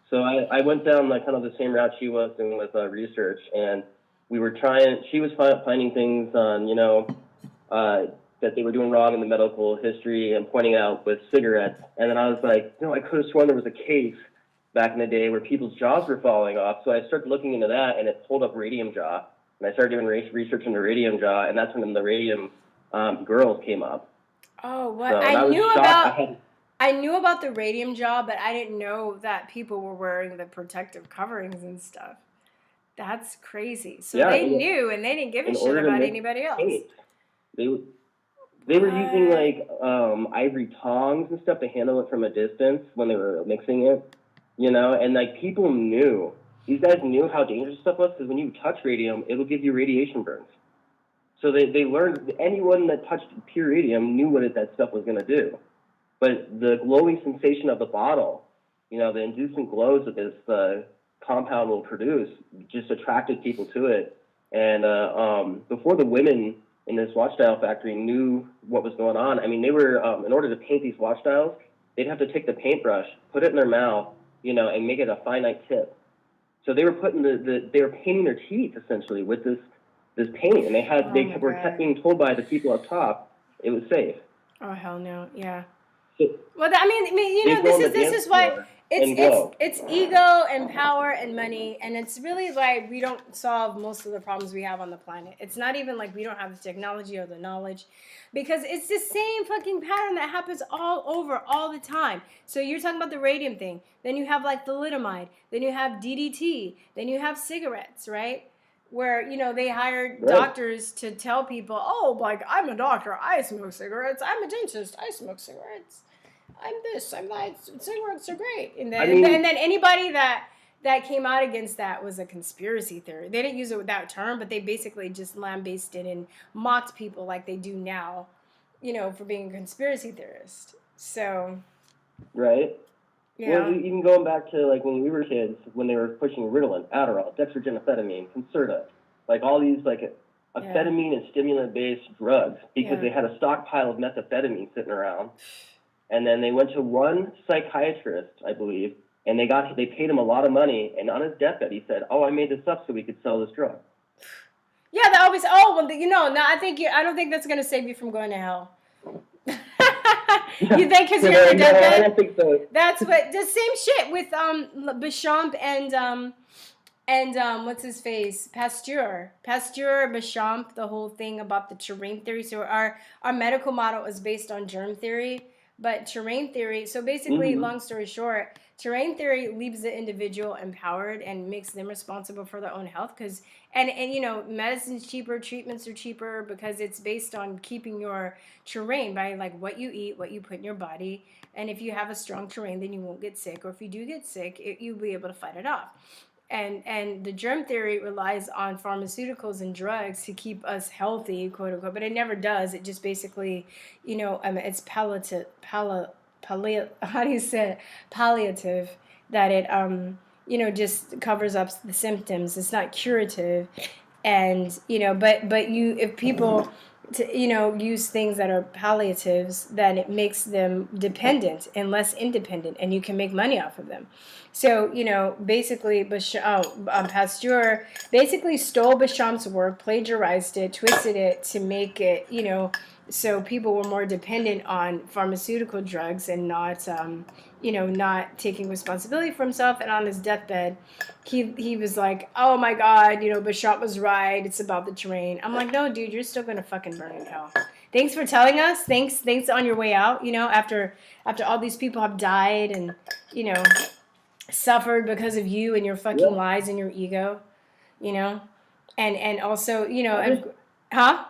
So I went down kind of the same route she was doing with research, and we were she was finding things on, that they were doing wrong in the medical history and pointing out with cigarettes. And then I was like, I could have sworn there was a case back in the day where people's jaws were falling off. So I started looking into that, and it pulled up radium jaw. And I started doing research into radium jaw, and that's when the radium girls came up. Oh, what? So I knew about the radium jaw, but I didn't know that people were wearing the protective coverings and stuff. That's crazy. So they knew, and they didn't give a shit about anybody else. They were using ivory tongs and stuff to handle it from a distance when they were mixing it, and people knew. These guys knew how dangerous stuff was, because when you touch radium, it'll give you radiation burns. So they learned, anyone that touched pure radium knew what that stuff was going to do. But the glowing sensation of the bottle, the inducent glows that this compound will produce, just attracted people to it. And before the women in this watch dial factory knew what was going on, I mean, they were, in order to paint these watch dials, they'd have to take the paintbrush, put it in their mouth, and make it a finite tip. So they were putting they were painting their teeth essentially with this paint, and they were being told by the people up top it was safe. Oh hell no, yeah. So, well, this is why it's ego and power and money, and it's really like we don't solve most of the problems we have on the planet. It's not even like we don't have the technology or the knowledge, because it's the same fucking pattern that happens all over all the time. So you're talking about the radium thing, then you have thalidomide, then you have DDT, then you have cigarettes, right? Where, they hired doctors to tell people, I'm a doctor, I smoke cigarettes, I'm a dentist, I smoke cigarettes. I'm this, I'm that, cigarettes are great. And then, and then anybody that came out against that was a conspiracy theory. They didn't use it with that term, but they basically just lambasted and mocked people like they do now, for being a conspiracy theorist. So. Right. Yeah. Well, even going back to when we were kids, when they were pushing Ritalin, Adderall, dextroamphetamine, Concerta, all these amphetamine and stimulant-based drugs, because they had a stockpile of methamphetamine sitting around. And then they went to one psychiatrist, I believe, and they paid him a lot of money. And on his deathbed, he said, "I made this up so we could sell this drug." Yeah, they always. No, I don't think that's gonna save you from going to hell. You think because you're on your deathbed? I don't think so. That's what the same shit with Béchamp and what's his face? Pasteur, Béchamp, the whole thing about the terrain theory. So our medical model is based on germ theory. But terrain theory, so basically, long story short, terrain theory leaves the individual empowered and makes them responsible for their own health. And medicine's cheaper, treatments are cheaper, because it's based on keeping your terrain by what you eat, what you put in your body. And if you have a strong terrain, then you won't get sick. Or if you do get sick, you'll be able to fight it off. And the germ theory relies on pharmaceuticals and drugs to keep us healthy, quote unquote, but it never does. It just basically, it's palliative, palliative, that it, just covers up the symptoms. It's not curative. And, if people, use things that are palliatives, then it makes them dependent and less independent, and you can make money off of them. So, basically, Pasteur basically stole Béchamp's work, plagiarized it, twisted it to make it, so people were more dependent on pharmaceutical drugs and not, not taking responsibility for himself. And on his deathbed, he was like, "Oh my God, Béchamp was right. It's about the terrain." I'm like, "No, dude, you're still gonna fucking burn in hell. Thanks for telling us. Thanks on your way out. After all these people have died, and suffered because of you and your fucking Yeah. lies and your ego, you know, and also, you know, I just, huh?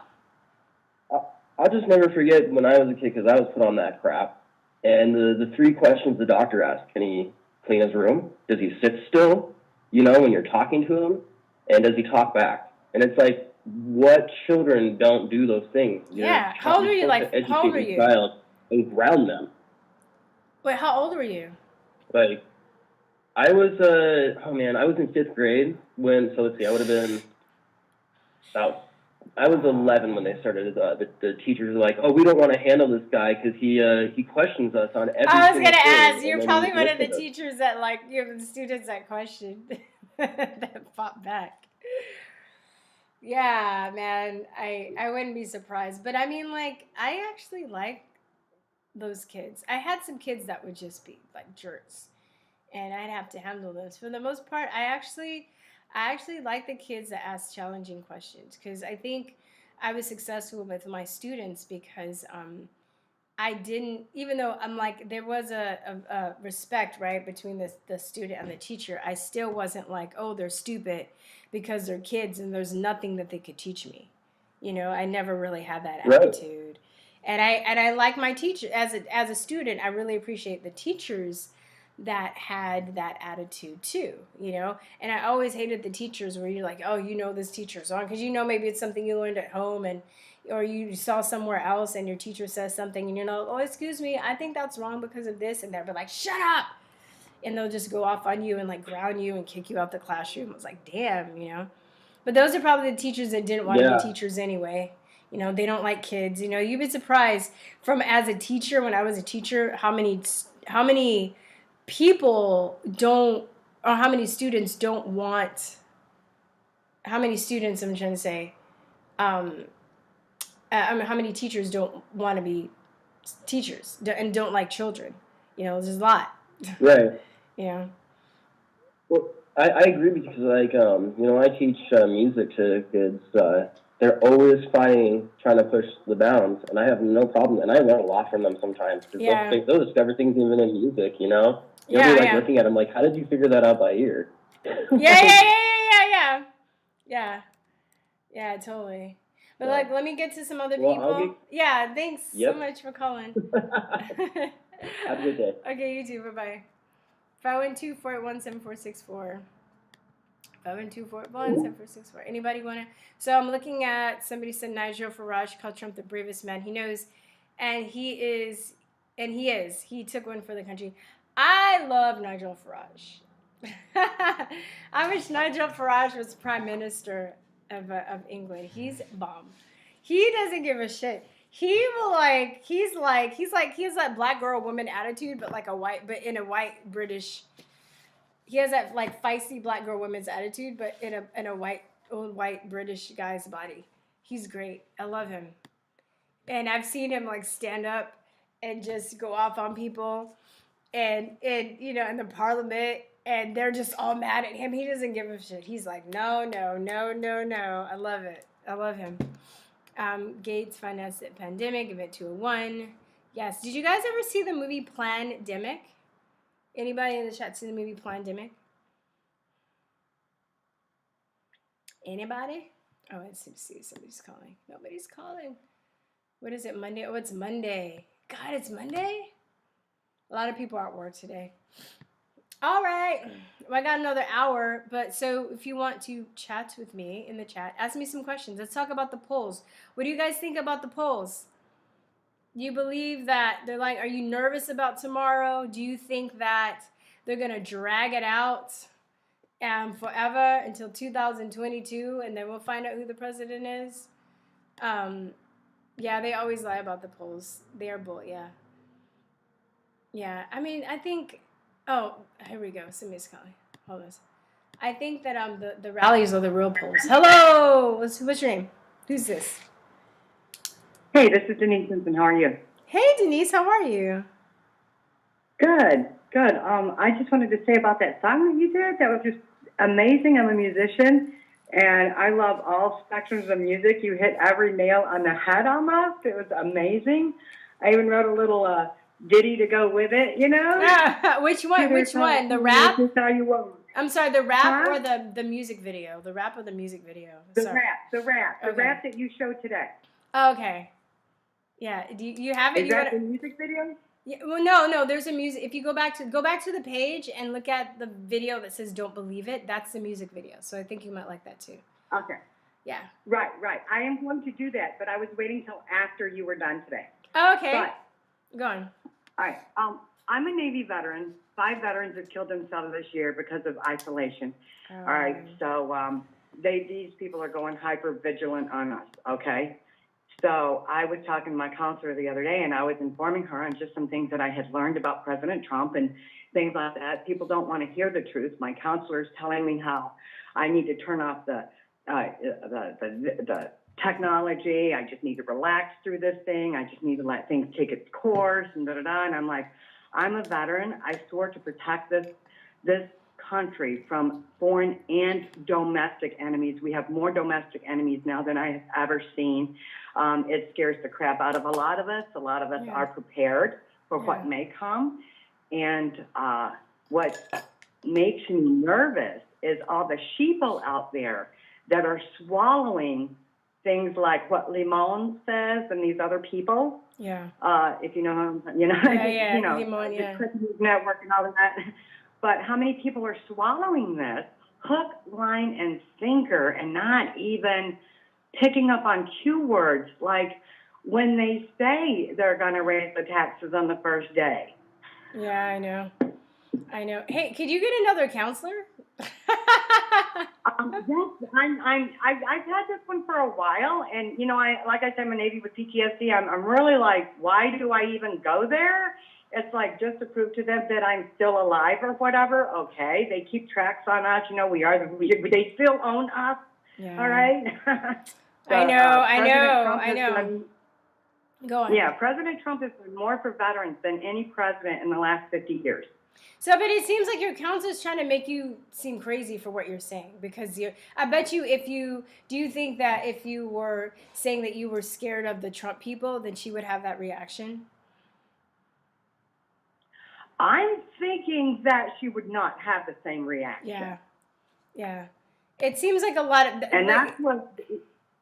I'll just never forget when I was a kid because I was put on that crap. And the three questions the doctor asked: Can he clean his room? Does he sit still? You know, when you're talking to him, and does he talk back? And it's like, what children don't do those things? Yeah. How old were you? You're supposed Like, to how old educate were your you? child and ground them. Wait, how old were you? Like, I was, I was in fifth grade when. So let's see, I would have been about. I was 11 when they started. The teachers were like, "Oh, we don't want to handle this guy because he questions us on every I was single gonna thing." ask. You're And then probably he one looks of the at us. teachers that like you have the students that questioned that fought back. Yeah, man. I wouldn't be surprised, but I mean, like, I actually like those kids. I had some kids that would just be like jerks, and I'd have to handle those. For the most part, I actually like the kids that ask challenging questions because I think I was successful with my students because I didn't, even though I'm like, there was a respect, right, between the student and the teacher, I still wasn't like, oh, they're stupid because they're kids and there's nothing that they could teach me. You know, I never really had that Right. attitude. And I like my teacher as a student, I really appreciate the teachers that had that attitude too, you know? And I always hated the teachers where you're like, oh, you know this teacher's on, because you know maybe it's something you learned at home and or you saw somewhere else and your teacher says something and you're like, oh, excuse me, I think that's wrong because of this, and they'll be like, shut up, and they'll just go off on you and like ground you and kick you out the classroom. It's like, damn, you know. But those are probably the teachers that didn't want to be Yeah. teachers anyway. You know, they don't like kids. You know, you'd be surprised from as a teacher, when I was a teacher, how many people don't, or how many students don't want, how many students, I'm trying to say, um, I mean, how many teachers don't want to be teachers and don't like children? You know, there's a lot. Right. You know. Well, I agree because, like, I teach music to kids. They're always trying to push the bounds, and I have no problem. And I learn a lot from them sometimes because Yeah. they'll discover things even in music, you know? You'll Yeah, be, like, yeah. looking at them like, how did you figure that out by ear? Yeah. Yeah, totally. But Yeah. like, let me get to some other Well, people. Yeah, thanks so Yep. much for calling. Have a good day. Okay, you too. Bye bye. 512-481-7464. 512-481-7464. Anybody want to? So I'm looking at, somebody said Nigel Farage called Trump the bravest man he knows. And he is. He took one for the country. I love Nigel Farage. I wish Nigel Farage was Prime Minister of England. He's bomb. He doesn't give a shit. He will he's that black girl woman attitude, but in a white British. He has that like feisty black girl woman's attitude, but in a old white British guy's body. He's great. I love him. And I've seen him like stand up and just go off on people and in the parliament, and they're just all mad at him. He doesn't give a shit. He's like, no. I love it. I love him. Gates financed the pandemic, Event 201. Yes. Did you guys ever see the movie Plandemic? Anybody in the chat see the movie Plandemic? Anybody? Oh, let's see. Somebody's calling. Nobody's calling. What is it, Monday? Oh, it's Monday. God, it's Monday? A lot of people are at work today. All right. Well, I got another hour, but so if you want to chat with me in the chat, ask me some questions. Let's talk about the polls. What do you guys think about the polls? You believe that they're like, are you nervous about tomorrow? Do you think that they're going to drag it out forever until 2022 and then we'll find out who the president is? Yeah, they always lie about the polls. They are bull, yeah. Yeah, I mean, I think, oh, here we go. Somebody's calling. Hold on. I think that the rallies are the real polls. Hello! What's your name? Who's this? Hey, this is Denise Simpson. How are you? Hey, Denise, how are you? Good. I just wanted to say about that song that you did. That was just amazing. I'm a musician, and I love all spectrums of music. You hit every nail on the head almost. It was amazing. I even wrote a little ditty to go with it, you know? Which one? Which one? The rap? This is how you want. I'm sorry, the rap Huh? or the music video? The rap or the music video? The Sorry. the Okay. rap that you showed today. Oh, okay. Yeah. Do you have it? Is that the music video? Yeah, well, no. There's a music. If you go back to the page and look at the video that says "Don't Believe It," that's the music video. So I think you might like that too. Okay. Yeah. Right. I am going to do that, but I was waiting till after you were done today. Oh, okay. But, go on. all right. I'm a Navy veteran. 5 veterans have killed themselves this year because of isolation. All right. So these people are going hyper vigilant on us. Okay. So I was talking to my counselor the other day, and I was informing her on just some things that I had learned about President Trump and things like that. People don't want to hear the truth. My counselor is telling me how I need to turn off the technology. I just need to relax through this thing. I just need to let things take its course and da-da-da. And I'm like, I'm a veteran. I swore to protect this country from foreign and domestic enemies. We have more domestic enemies now than I have ever seen. It scares the crap out of a lot of us. A lot of us are prepared for what may come. And what makes me nervous is all the sheeple out there that are swallowing things like what Limon says and these other people. Yeah. If you know how, Yeah. you know, Limon, the Christmas Network and all of that. But how many people are swallowing this hook, line, and sinker and not even picking up on cue words like when they say they're going to raise the taxes on the first day. Yeah, I know. Hey, could you get another counselor? I've had this one for a while, and like I said, I'm a Navy with PTSD. I'm really like, why do I even go there? It's like just to prove to them that I'm still alive or whatever. Okay, they keep tracks on us. They still own us. Yeah. All right. So, I know. Go on. Yeah, President Trump has done more for veterans than any president in the last 50 years. So, but it seems like your counselor's trying to make you seem crazy for what you're saying, because I bet you do you think that if you were saying that you were scared of the Trump people, then she would have that reaction? I'm thinking that she would not have the same reaction. Yeah. It seems like a lot of... And that's what...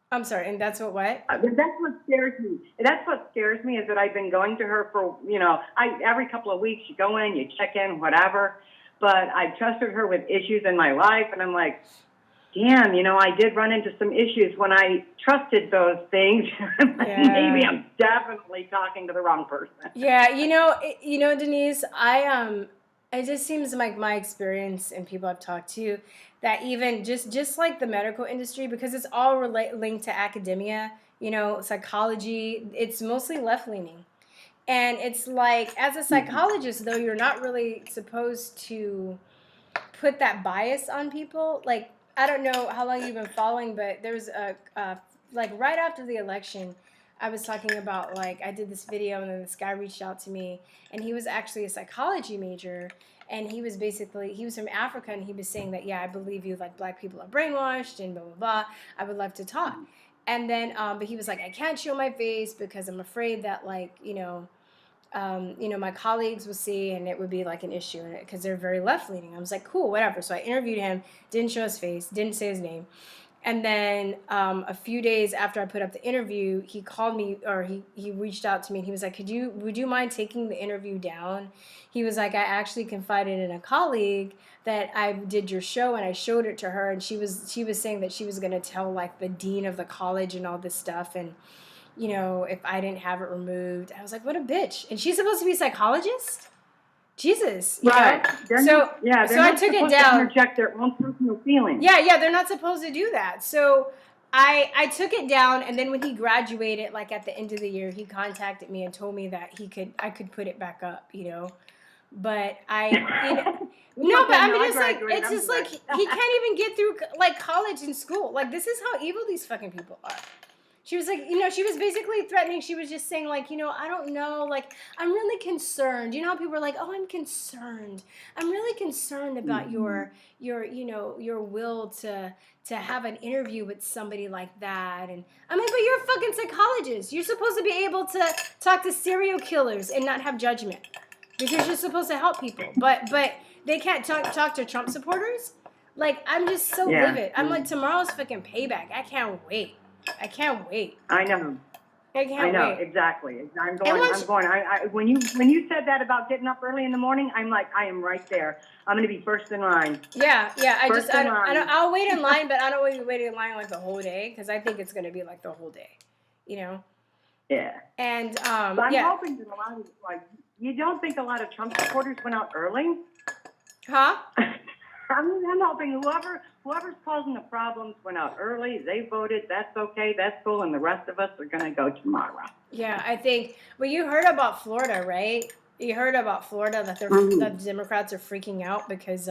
I'm sorry, and that's what? That's what scares me. That's what scares me is that I've been going to her for, every couple of weeks you go in, you check in, whatever. But I trusted her with issues in my life, and I'm like, damn, I did run into some issues when I trusted those things. Maybe I'm definitely talking to the wrong person. Yeah, Denise, it just seems like my experience and people I've talked to, that even just like the medical industry, because it's all linked to academia, psychology, it's mostly left-leaning. And it's like, as a psychologist, though, you're not really supposed to put that bias on people. Like, I don't know how long you've been following, but there was like right after the election, I was talking about, like, I did this video and then this guy reached out to me, and he was actually a psychology major, and he was from Africa, and he was saying that, yeah, I believe you, like, black people are brainwashed and blah, blah, blah. I would love to talk. And then, but he was like, I can't show my face because I'm afraid that, like, my colleagues will see and it would be like an issue in it because they're very left-leaning. I was like, cool, whatever. So I interviewed him, didn't show his face, didn't say his name. And then a few days after I put up the interview, he called me, or he reached out to me, and he was like, would you mind taking the interview down? He was like, I actually confided in a colleague that I did your show, and I showed it to her, and she was saying that she was going to tell, like, the dean of the college and all this stuff, and, if I didn't have it removed. I was like, what a bitch. And she's supposed to be a psychologist? Jesus. Right. So I took it down. To interject their own personal feelings. Yeah, they're not supposed to do that. So I took it down, and then when he graduated, like at the end of the year, he contacted me and told me that I could put it back up, But it's just like he can't even get through like college and school. Like, this is how evil these fucking people are. She was like, she was basically threatening. She was just saying, like, I don't know, like, I'm really concerned. You know how people are like, oh, I'm concerned. I'm really concerned about your will to have an interview with somebody like that. And I'm like, but you're a fucking psychologist. You're supposed to be able to talk to serial killers and not have judgment because you're supposed to help people. But they can't talk to Trump supporters. Like, I'm just so livid. I'm like, tomorrow's fucking payback. I can't wait. I know. I know, exactly. I'm going. When you said that about getting up early in the morning, I'm like, I am right there. I'm going to be first in line. Yeah. I'll wait in line, but I don't want to be waiting in line like the whole day because I think it's going to be like the whole day, Yeah. And but I'm hoping that a lot of, like, you don't think a lot of Trump supporters went out early? Huh? I'm hoping whoever's causing the problems went out early. They voted. That's okay. That's cool. And the rest of us are going to go tomorrow. Yeah, I think. Well, you heard about Florida, right? You heard about Florida that the Democrats are freaking out because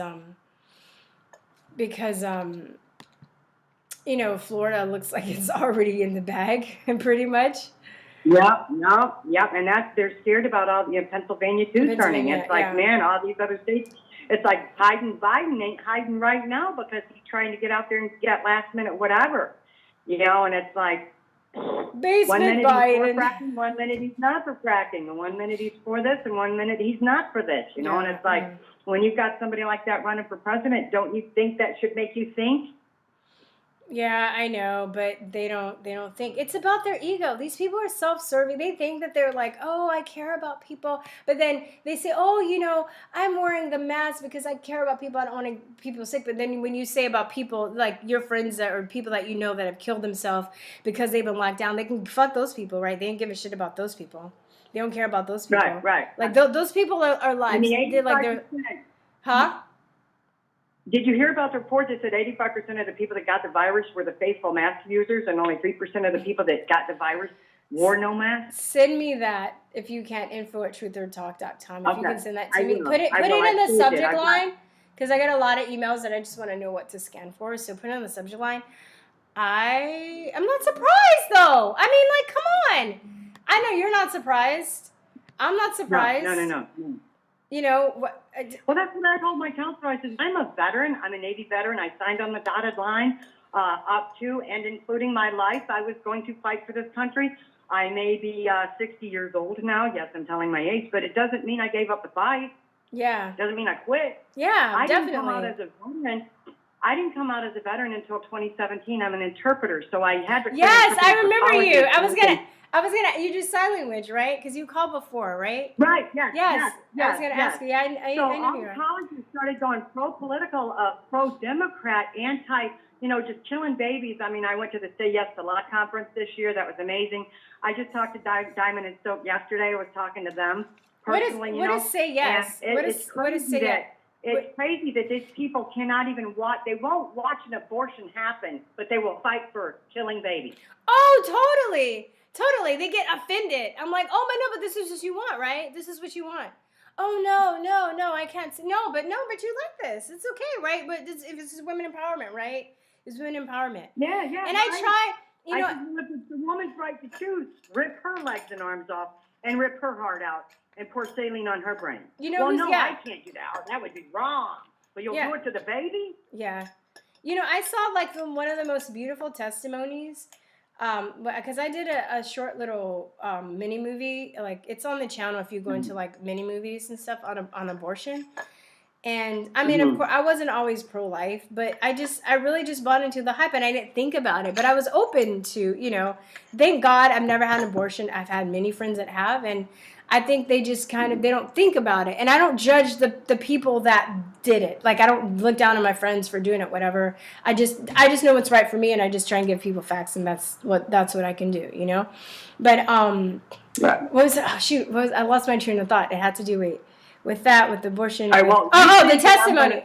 Florida looks like it's already in the bag, and pretty much. Yep. And they're scared about all Pennsylvania too turning. It's like, man, all these other states. It's like Biden ain't hiding right now because he's trying to get out there and get last minute whatever, and it's like Basement 1 minute Biden. he's for fracking, 1 minute he's not for fracking, and 1 minute he's for this, and 1 minute he's not for this, and it's like when you've got somebody like that running for president, don't you think that should make you think? Yeah, I know, but they don't think. It's about their ego. These people are self-serving. They think that they're like, oh, I care about people. But then they say, oh, I'm wearing the mask because I care about people. I don't want people sick. But then when you say about people, like your friends or people that that have killed themselves because they've been locked down, they can fuck those people, right? They don't give a shit about those people. They don't care about those people. Right. Like those people are lives. Huh? Did you hear about the report that said 85% of the people that got the virus were the faithful mask users and only 3% of the people that got the virus wore no mask? Send me that if you can, info@truthertalk.com. If you can send that to me. Put it in the the subject line because I got a lot of emails that I just want to know what to scan for. So put it on the subject line. I'm not surprised though. I mean, like, come on. I know you're not surprised. I'm not surprised. No. Well, that's what I told my counselor. I said, I'm a veteran. I'm a Navy veteran. I signed on the dotted line up to and including my life. I was going to fight for this country. I may be 60 years old now. Yes, I'm telling my age, but it doesn't mean I gave up the fight. Yeah. Doesn't mean I quit. Yeah, definitely. I didn't come out as a veteran until 2017. I'm an interpreter, so I had to. Yes, I remember you. I was gonna. You do sign language, right? Because you called before, right? Right. Yes. I was gonna ask you. I so knew all you the were. colleges started going pro-political, pro-Democrat, anti. Just killing babies. I mean, I went to the Say Yes to Law conference this year. That was amazing. I just talked to Diamond and Silk yesterday. I was talking to them personally. What is Say Yes? What is Say Yes? It's crazy that these people cannot even watch. They won't watch an abortion happen, but they will fight for killing babies. Oh, totally. They get offended. I'm like, oh, but this is what you want, right? This is what you want. Oh, no, I can't. No, but you like this. It's okay, right? But this is women empowerment, right? It's women empowerment. Yeah. And I try, if it's the woman's right to choose, rip her legs and arms off and rip her heart out and pour saline on her brain. I can't do that. That would be wrong. But you'll do it to the baby? Yeah. I saw one of the most beautiful testimonies. Because I did a short little mini movie, like it's on the channel if you go into like mini movies and stuff on abortion. And I mean, of course, I wasn't always pro-life, but I really just bought into the hype and I didn't think about it. But I was open to, thank God I've never had an abortion. I've had many friends that have, and I think they just they don't think about it. And I don't judge the people that did it. Like, I don't look down on my friends for doing it, whatever. I just know what's right for me, and I just try and give people facts, and that's what I can do, But what was it? Oh, shoot, I lost my train of thought. It had to do with the abortion. The testimony.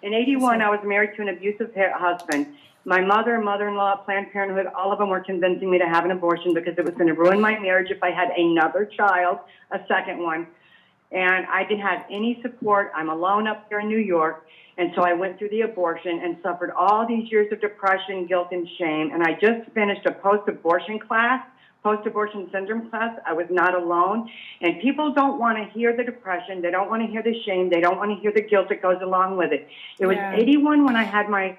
In 81, I was married to an abusive husband. My mother, mother-in-law, Planned Parenthood, all of them were convincing me to have an abortion because it was going to ruin my marriage if I had another child, a second one. and I didn't have any support. I'm alone up here in New York, and so I went through the abortion and suffered all these years of depression, guilt, and shame. And I just finished a post-abortion syndrome class. I was not alone. And people don't want to hear the depression. They don't want to hear the shame. They don't want to hear the guilt that goes along with it. It was 81 when I had my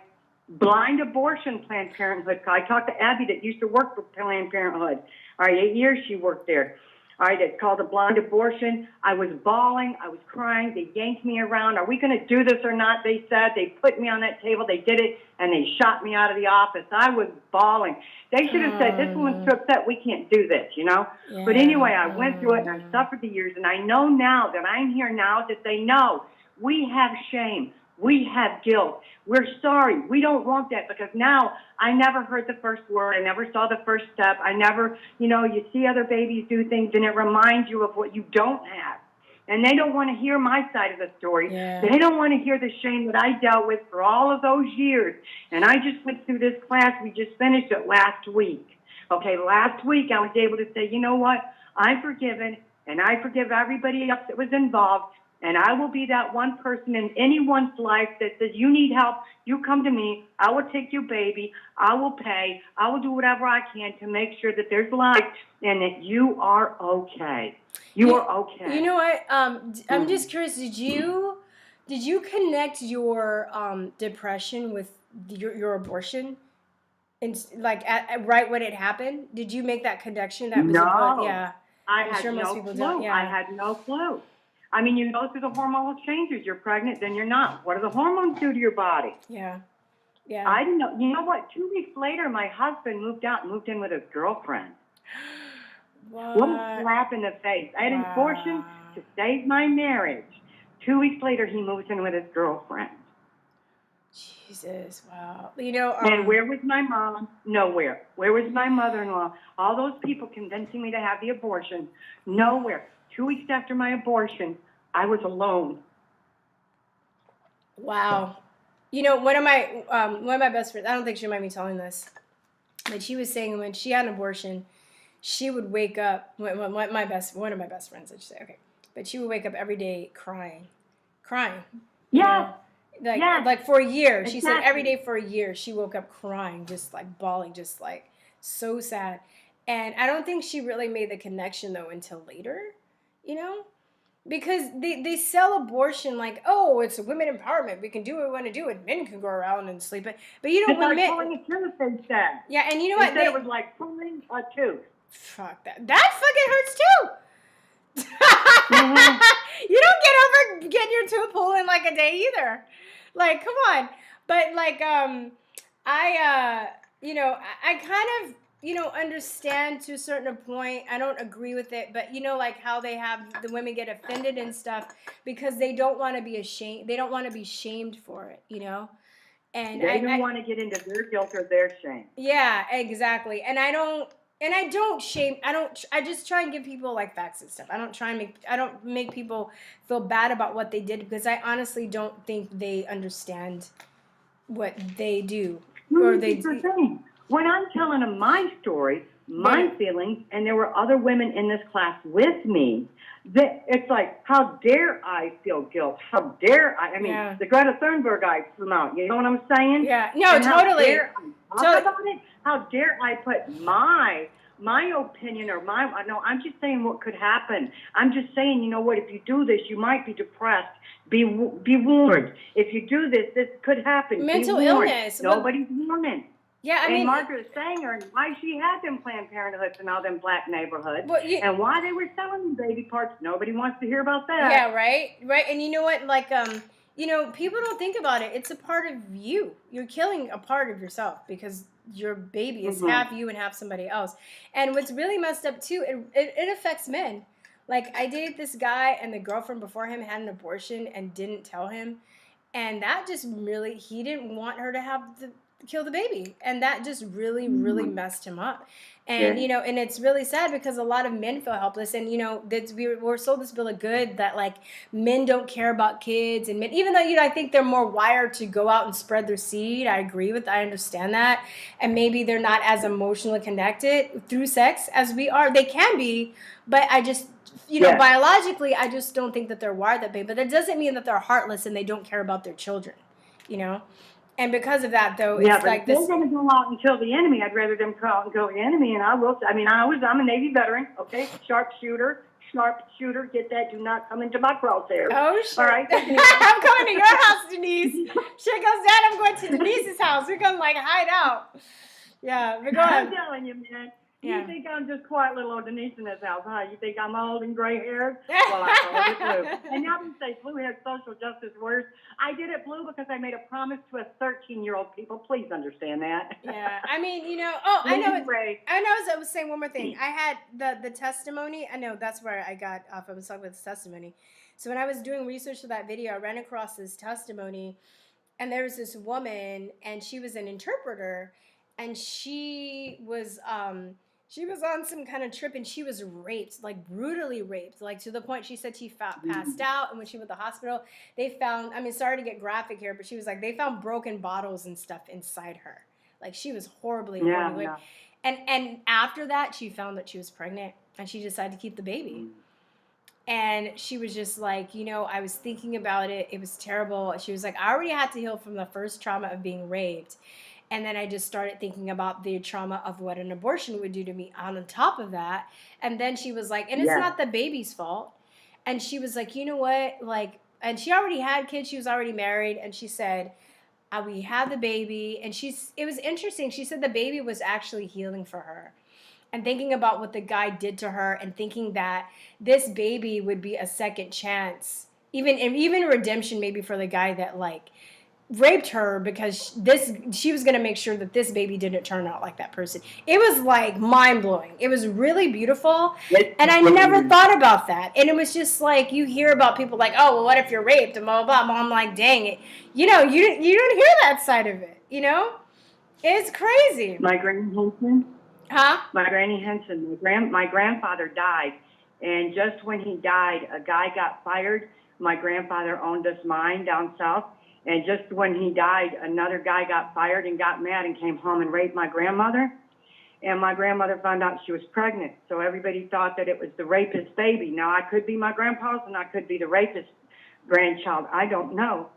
blind abortion Planned Parenthood. I talked to Abby that used to work for Planned Parenthood. All right, 8 years she worked there. All right, it's called a blind abortion. I was bawling. I was crying. They yanked me around. Are we going to do this or not? They said. They put me on that table. They did it, and they shot me out of the office. I was bawling. They should have said, this woman's too upset. We can't do this, you know? Yeah. But anyway, I went through it, and I suffered the years, and I know now that I'm here now to say, no, we have shame. We have guilt. We're sorry. We don't want that, because now I never heard the first word. I never saw the first step. I never, you know, you see other babies do things and it reminds you of what you don't have. And they don't want to hear my side of the story. Yeah. They don't want to hear the shame that I dealt with for all of those years. And I just went through this class. We just finished it last week. Okay, last week I was able to say, you know what? I'm forgiven, and I forgive everybody else that was involved. And I will be that one person in anyone's life that says, you need help, you come to me, I will take your baby, I will pay, I will do whatever I can to make sure that there's life and that you are okay. You are okay. You know what? I'm just curious, did you connect your depression with your abortion? And like right when it happened? Did you make that connection? That was no. Yeah. I I'm had sure most no people clue. don't. Yeah. I had no clue. I mean, you go through the hormonal changes. You're pregnant, then you're not. What do the hormones do to your body? Yeah. Yeah. I didn't know. You know what? 2 weeks later, my husband moved in with his girlfriend. What? What a slap in the face. I had an abortion to save my marriage. 2 weeks later, he moves in with his girlfriend. Jesus, wow. You know, and where was my mom? Nowhere. Where was my mother-in-law? All those people convincing me to have the abortion? Nowhere. 2 weeks after my abortion, I was alone. Wow. You know, one of my best friends, I don't think she'll mind me telling this, but she was saying when she had an abortion, she would wake up, one of my best friends, I should say, okay, but she would wake up every day crying. Yeah. Like for a year. Exactly. She said every day for a year she woke up crying, just like bawling, just like so sad. And I don't think she really made the connection though until later, you know? Because they sell abortion like, oh, it's women empowerment. We can do what we want to do, and men can go around and sleep. But you know, when men, pulling a tooth, they said. Yeah, and you know what? They said it was like pulling a tooth. Fuck that. That fucking hurts too. You don't get over getting your tooth pulled in like a day either. Like, come on. But like, I kind of, understand to a certain point. I don't agree with it, but like how they have the women get offended and stuff because they don't want to be ashamed. They don't want to be shamed for it, And they don't want to get into their guilt or their shame. Yeah, exactly. And I don't shame. I just try and give people like facts and stuff. I don't make people feel bad about what they did because I honestly don't think they understand what they do. Or they do. When I'm telling them my story, my feelings, and there were other women in this class with me, it's like, how dare I feel guilt? How dare I? I mean, the Greta Thunberg I come out. You know what I'm saying? Yeah. No, and totally. How dare I talk about it? How dare I put my opinion or no, I'm just saying what could happen. I'm just saying, you know what, if you do this, you might be depressed. Be warned. If you do this, this could happen. Mental illness. Nobody's warning. Yeah, I mean, Margaret Sanger and why she had them Planned Parenthoods in all them black neighborhoods, and why they were selling them baby parts. Nobody wants to hear about that. Yeah, right. And you know what? Like, people don't think about it. It's a part of you. You're killing a part of yourself because your baby is half you and half somebody else. And what's really messed up too, it affects men. Like, I dated this guy, and the girlfriend before him had an abortion and didn't tell him, and that just really, he didn't want her to kill the baby, and that just really messed him up. And and it's really sad because a lot of men feel helpless, and we're sold this bill of good that like men don't care about kids, and men, even though I think they're more wired to go out and spread their seed. I understand that, and maybe they're not as emotionally connected through sex as we are. They can be, but I just biologically, I just don't think that they're wired that way. But that doesn't mean that they're heartless and they don't care about their children, And because of that, though, Yeah, it's but like if this. they're going to go out and kill the enemy, I'd rather them go out and kill the enemy. And I'm a Navy veteran, okay? Sharpshooter, get that. Do not come into my crosshairs. Oh, shit. All right? I'm coming to your house, Denise. Shit goes down, I'm going to Denise's house. We're going to, hide out. Yeah, but go ahead. I'm telling you, man. Yeah. You think I'm just quiet little old Denise in this house, huh? You think I'm old and gray-haired? Well, I called it blue. And now they say blue-haired social justice warriors. I did it blue because I made a promise to a 13-year-old people. Please understand that. Yeah, I mean, I know. I was saying one more thing. I had the testimony. I know that's where I got off. I was talking about this testimony. So when I was doing research for that video, I ran across this testimony, and there was this woman, and she was an interpreter, and she was on some kind of trip, and she was raped, brutally raped, to the point she said she passed out. And when she went to the hospital, they found, sorry to get graphic here, but she was they found broken bottles and stuff inside her. She was horribly raped. Yeah. And after that, she found that she was pregnant, and she decided to keep the baby. And she was just I was thinking about it. It was terrible. She was I already had to heal from the first trauma of being raped. And then I just started thinking about the trauma of what an abortion would do to me on top of that. And then she was and it's not the baby's fault. And she was you know what? And she already had kids. She was already married. And she said, we had the baby. And it was interesting. She said the baby was actually healing for her. And thinking about what the guy did to her, and thinking that this baby would be a second chance, even redemption maybe for the guy that raped her, because she was going to make sure that this baby didn't turn out like that person. It was mind-blowing. It was really beautiful, and I never thought about that. And it was just you hear about people oh, well, what if you're raped and blah blah blah. I'm dang it, you don't hear that side of it. It's crazy. My Granny Henson. Huh? My Granny Henson. My grandfather died, and just when he died, a guy got fired. My grandfather owned this mine down south. And just when he died, another guy got fired and got mad and came home and raped my grandmother. And my grandmother found out she was pregnant. So everybody thought that it was the rapist baby. Now, I could be my grandpa's and I could be the rapist grandchild. I don't know.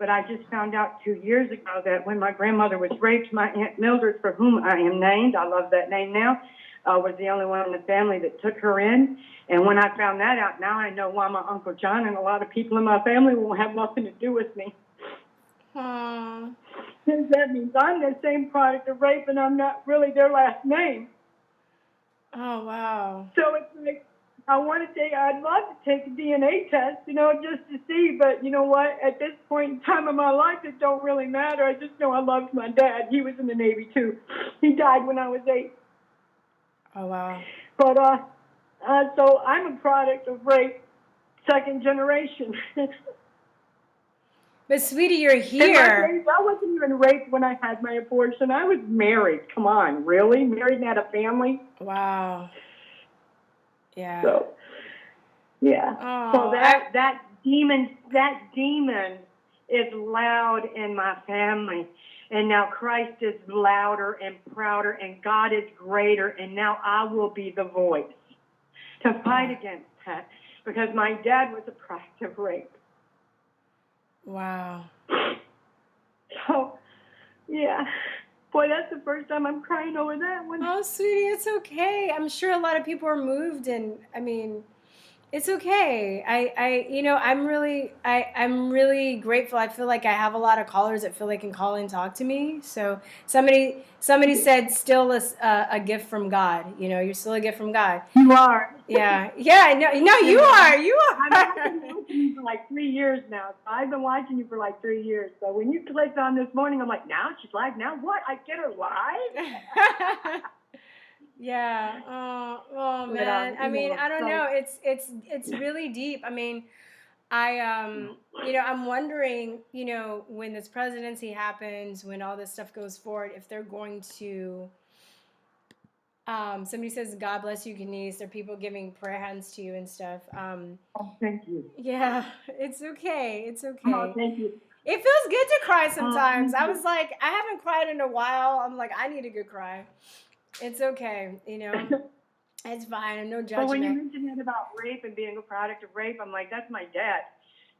But I just found out 2 years ago that when my grandmother was raped, my Aunt Mildred, for whom I am named, I love that name now, was the only one in the family that took her in. And when I found that out, now I know why my Uncle John and a lot of people in my family won't have nothing to do with me. That means I'm the same product of rape, and I'm not really their last name. Oh, wow. So it's I'd love to take a DNA test, just to see, but you know what? At this point in time of my life, it don't really matter. I just know I loved my dad. He was in the Navy, too. He died when I was 8. Oh, wow. But, so I'm a product of rape, second generation. But, sweetie, you're here. I wasn't even raped when I had my abortion. I was married. Come on, really? Married and had a family? Wow. Yeah. So, yeah. Oh, so that demon is loud in my family. And now Christ is louder and prouder, and God is greater, and now I will be the voice to fight against that, because my dad was a product of rape. Wow. So, yeah. Boy, that's the first time I'm crying over that one. Oh, sweetie, it's okay. I'm sure a lot of people are moved, and it's okay. I'm really grateful. I feel like I have a lot of callers that feel they can call and talk to me. So somebody said, still a gift from God. You're still a gift from God. You are. Yeah. No, you are. You are. I've been watching you for 3 years now. So I've been watching you for 3 years. So when you clicked on this morning, I'm like, now she's live. Now what? I get her live? Yeah. Oh man. I don't know. It's really deep. I'm wondering, when this presidency happens, when all this stuff goes forward, if they're going to. Somebody says, "God bless you, Denise." There are people giving prayer hands to you and stuff. Oh, thank you. Yeah, it's okay. It's okay. Oh, thank you. It feels good to cry sometimes. I was I haven't cried in a while. I'm I need a good cry. It's okay, It's fine. No But when you judgment. mentioned that about rape and being a product of rape, I'm like, that's my dad.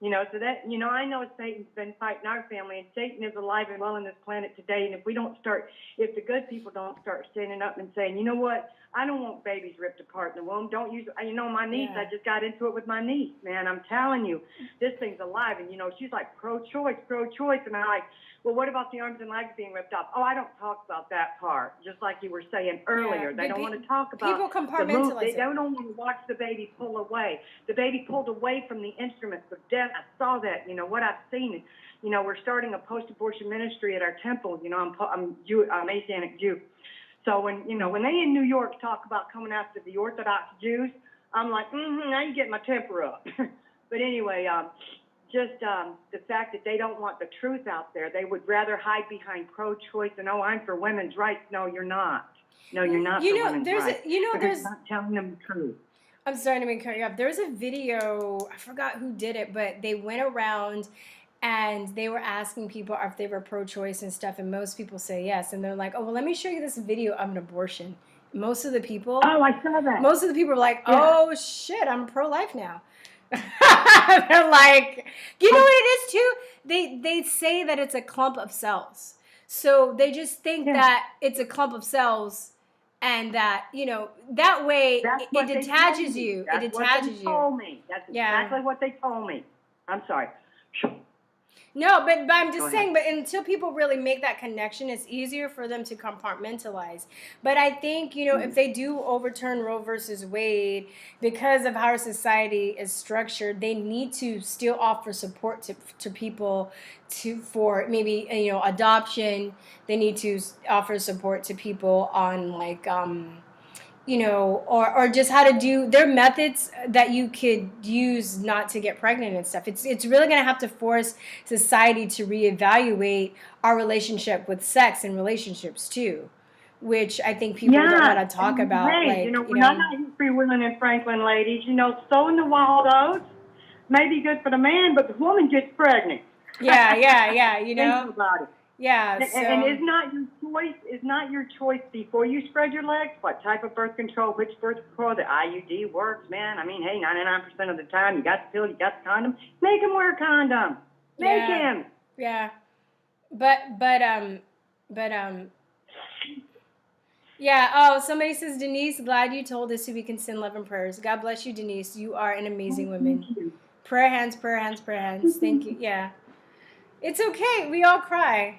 You know, so that, you know, I know Satan's been fighting our family, and Satan is alive and well on this planet today. And if we don't start, if the good people don't start standing up and saying, you know what, I don't want babies ripped apart in the womb. Don't use, you know, my niece, Yeah. I just got into it with my niece, man. I'm telling you, this thing's alive. And, you know, she's like pro-choice. And I'm like, well, what about the arms and legs being ripped off? Oh, I don't talk about that part, just like you were saying earlier. Yeah, They don't want to talk about people the move. compartmentalize They it. don't want to watch the baby pull away. The baby pulled away from the instruments of death. I saw that. You know what I've seen. You know, we're starting a post-abortion ministry at our temple. You know, I'm Messianic Jew. So when, you know, when they in New York talk about coming after the Orthodox Jews, I'm like, now you get my temper up. But anyway, the fact that they don't want the truth out there, they would rather hide behind pro-choice and, oh, I'm for women's rights. No, you're not. No, you're not You for know, women's there's rights. a, you know, Because there's. you're not telling them the truth. I'm sorry to cut you off. There's a video. I forgot who did it, but they went around and they were asking people if they were pro-choice and stuff, and most people say yes. And they're like, "Oh, well, let me show you this video of an abortion." Most of the people. Oh, I saw that. Most of the people are like, Yeah. "Oh shit, I'm pro-life now." They're like, you know what it is too? They say that it's a clump of cells, so they just think that it's a clump of cells, and that, you know, that way it detaches you. It detaches you. Told me. That's exactly what they told me. I'm sorry. No, but I'm just Go saying, but until people really make that connection, it's easier for them to compartmentalize. But I think, you know, if they do overturn Roe versus Wade, because of how our society is structured, they need to still offer support to people for maybe, you know, adoption. They need to offer support to people on like, you know, or just how to do their methods that you could use not to get pregnant and stuff. It's really going to have to force society to reevaluate our relationship with sex and relationships too, which I think people don't want to talk about. Hey, like, you know, we're not free-willing and Franklin ladies. You know, sowing the wild oats may be good for the man, but the woman gets pregnant. Yeah. You know. Think about it. Yeah, and it's not your choice. It's not your choice before you spread your legs. What type of birth control? Which birth control? The IUD works, man. I mean, hey, 99% of the time, you got the pill, you got the condom. Make him wear a condom. Make him. Yeah, but yeah. Oh, somebody says, Denise, glad you told us so we can send love and prayers. God bless you, Denise. You are an amazing woman. Thank you. Prayer hands. Thank you. Yeah, it's okay. We all cry.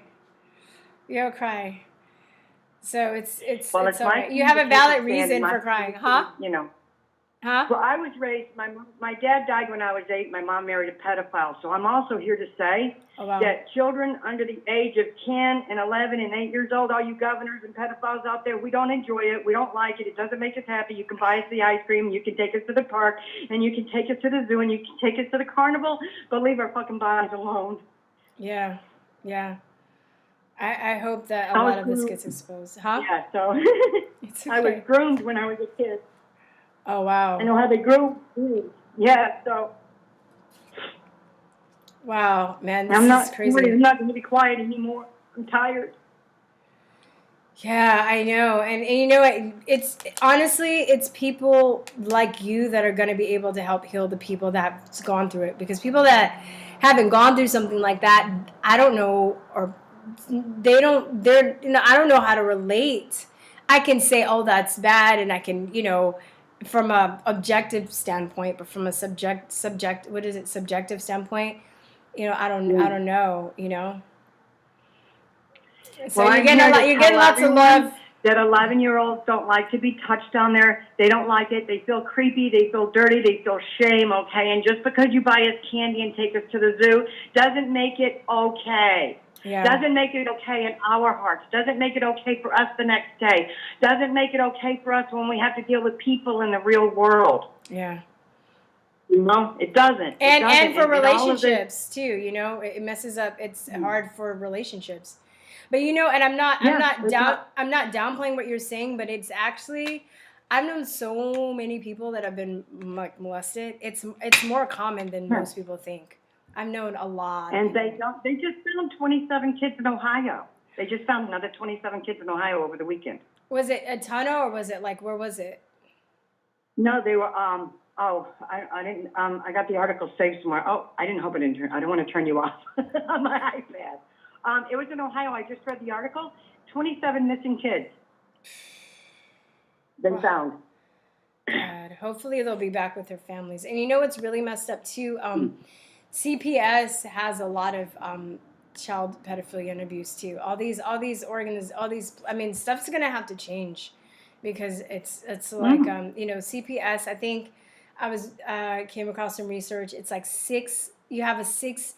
So it's all right. You have a valid reason for crying, huh? You know. Huh? Well, I was raised, my dad died when I was 8. My mom married a pedophile. So I'm also here to say that children under the age of 10 and 11 and 8 years old, all you governors and pedophiles out there, we don't enjoy it. We don't like it. It doesn't make us happy. You can buy us the ice cream. You can take us to the park. And you can take us to the zoo. And you can take us to the carnival. But leave our fucking bodies alone. Yeah. I hope that a lot of this gets exposed. Huh? Yeah, so it's okay. I was groomed when I was a kid. Oh, wow. I know how they groom. Yeah, so. Wow, man, this is crazy. I'm not going to be quiet anymore. I'm tired. Yeah, I know. And you know what? It's honestly, it's people like you that are going to be able to help heal the people that's gone through it. Because people that haven't gone through something like that, I don't know, or I don't know how to relate. I can say, oh, that's bad, and I can, you know, from a objective standpoint, but from a subjective standpoint, you know, I don't know, you know. So well, you're getting lots of love. That 11-year-olds don't like to be touched on there. They don't like it. They feel creepy. They feel dirty. They feel shame, okay? And just because you buy us candy and take us to the zoo doesn't make it okay. Yeah. Doesn't make it okay in our hearts. Doesn't make it okay for us the next day. Doesn't make it okay for us when we have to deal with people in the real world. Yeah. You know, it doesn't. And for relationships too, you know, it messes up. It's hard for relationships. But you know, and I'm not downplaying what you're saying, but it's actually, I've known so many people that have been like molested. It's more common than most people think. I've known a lot. And they just found 27 kids in Ohio. They just found another 27 kids in Ohio over the weekend. Was it a tunnel or was it like, where was it? No, they were, I didn't, I got the article saved somewhere. Oh, I didn't hope it didn't turn, I don't want to turn you off on my iPad. It was in Ohio. I just read the article. 27 missing kids. Been found. God, hopefully they'll be back with their families. And you know what's really messed up too? CPS has a lot of child pedophilia and abuse too. All these I mean, stuff's gonna have to change because it's like you know, CPS. I think I was came across some research. It's like you have a six.